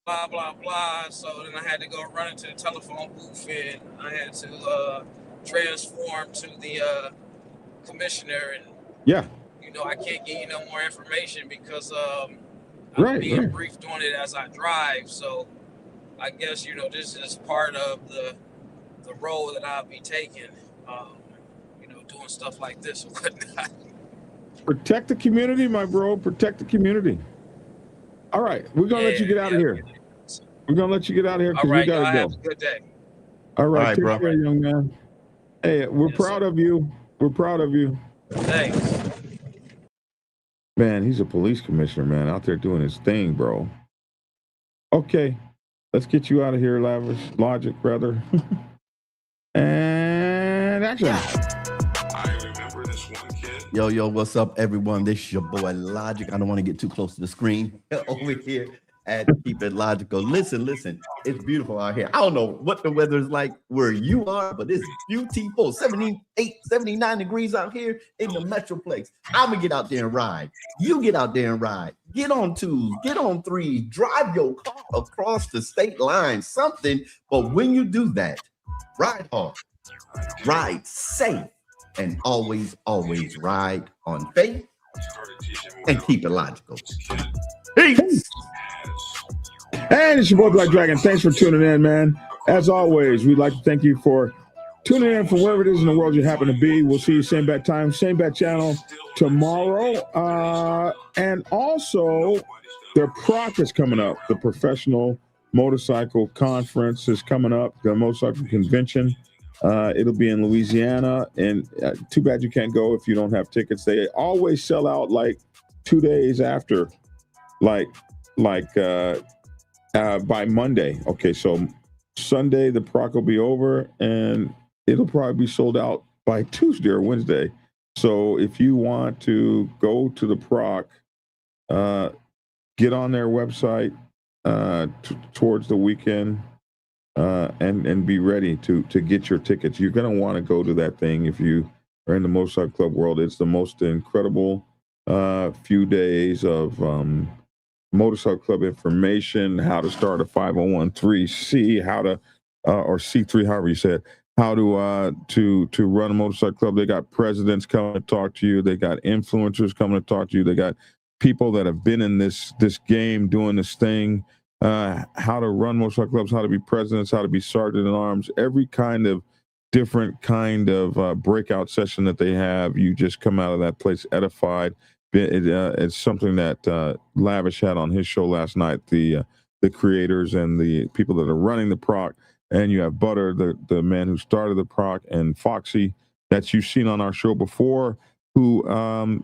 blah blah blah. So then I had to go run into the telephone booth, and I had to transform to the commissioner, and I can't give you no more information because I'm being briefed on it as I drive. So I guess this is part of the role that I'll be taking, doing stuff like this and whatnot.
Protect the community, my bro. Protect the community. All right, we're gonna let you get out of here. We're gonna let you get out of here because we gotta go.
Have a good day.
All right, take
bro.
care, young man. Hey, we're proud of you. We're proud of you.
Thanks.
Man, he's a police commissioner, man, out there doing his thing, bro. Okay, let's get you out of here, Logic, brother. And action.
I remember this one kid.
Yo, what's up, everyone? This is your boy Logic. I don't want to get too close to the screen over here at Keep It Logical. Listen, it's beautiful out here. I don't know what the weather is like where you are, but it's beautiful. 78, 79 degrees out here in the Metroplex. I'm going to get out there and ride. You get out there and ride. Get on 2s, get on 3s, drive your car across the state line, something. But when you do that, ride hard, ride safe, and always ride on faith and keep it logical. Peace.
And it's your boy Black Dragon. Thanks for tuning in, man. As always, we'd like to thank you for tuning in from wherever it is in the world you happen to be. We'll see you same back time, same back channel tomorrow. And also, the Proc is coming up, the professional motorcycle conference is coming up, the motorcycle convention. It'll be in Louisiana, and too bad you can't go if you don't have tickets. They always sell out like 2 days after, like by Monday. Okay, so Sunday the proc will be over, and it'll probably be sold out by Tuesday or Wednesday. So if you want to go to the proc, get on their website towards the weekend, and be ready to get your tickets. You're going to want to go to that thing if you are in the motorcycle club world. It's the most incredible few days of motorcycle club information, how to start a 501c, how to or C3, however you said, how to run a motorcycle club. They got presidents coming to talk to you. They got influencers coming to talk to you. They got people that have been in this game doing this thing, how to run motorcycle clubs, how to be presidents, how to be sergeant at arms, every kind of different kind of breakout session that they have. You just come out of that place edified. It's something that Lavish had on his show last night, the creators and the people that are running the proc. And you have Butter, the man who started the proc, and Foxy, that you've seen on our show before, who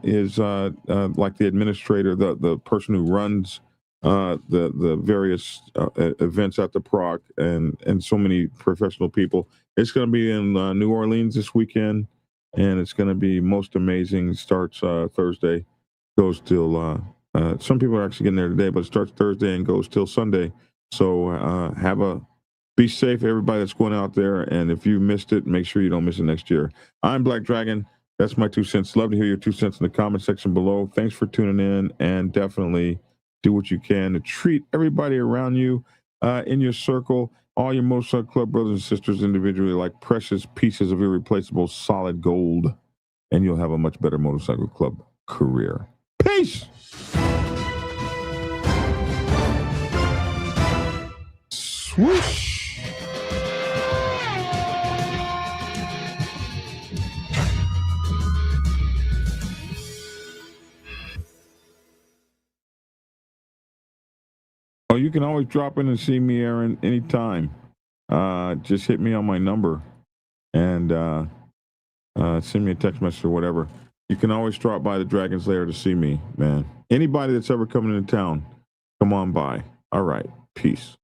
is like the administrator, the person who runs the various events at the proc, and so many professional people. It's going to be in New Orleans this weekend, and it's going to be most amazing. It starts Thursday, goes till some people are actually getting there today, but it starts Thursday and goes till Sunday. So be safe, everybody that's going out there, and if you missed it, make sure you don't miss it next year. I'm Black Dragon. That's my 2 cents. Love to hear your 2 cents in the comment section below. Thanks for tuning in, and definitely do what you can to treat everybody around you in your circle, all your motorcycle club brothers and sisters individually, like precious pieces of irreplaceable solid gold, and you'll have a much better motorcycle club career. Peace. Swoosh. Oh, you can always drop in and see me, Aaron, anytime. Just hit me on my number and send me a text message or whatever. You can always drop by the Dragon's Lair to see me, man. Anybody that's ever coming into town, come on by. All right. Peace.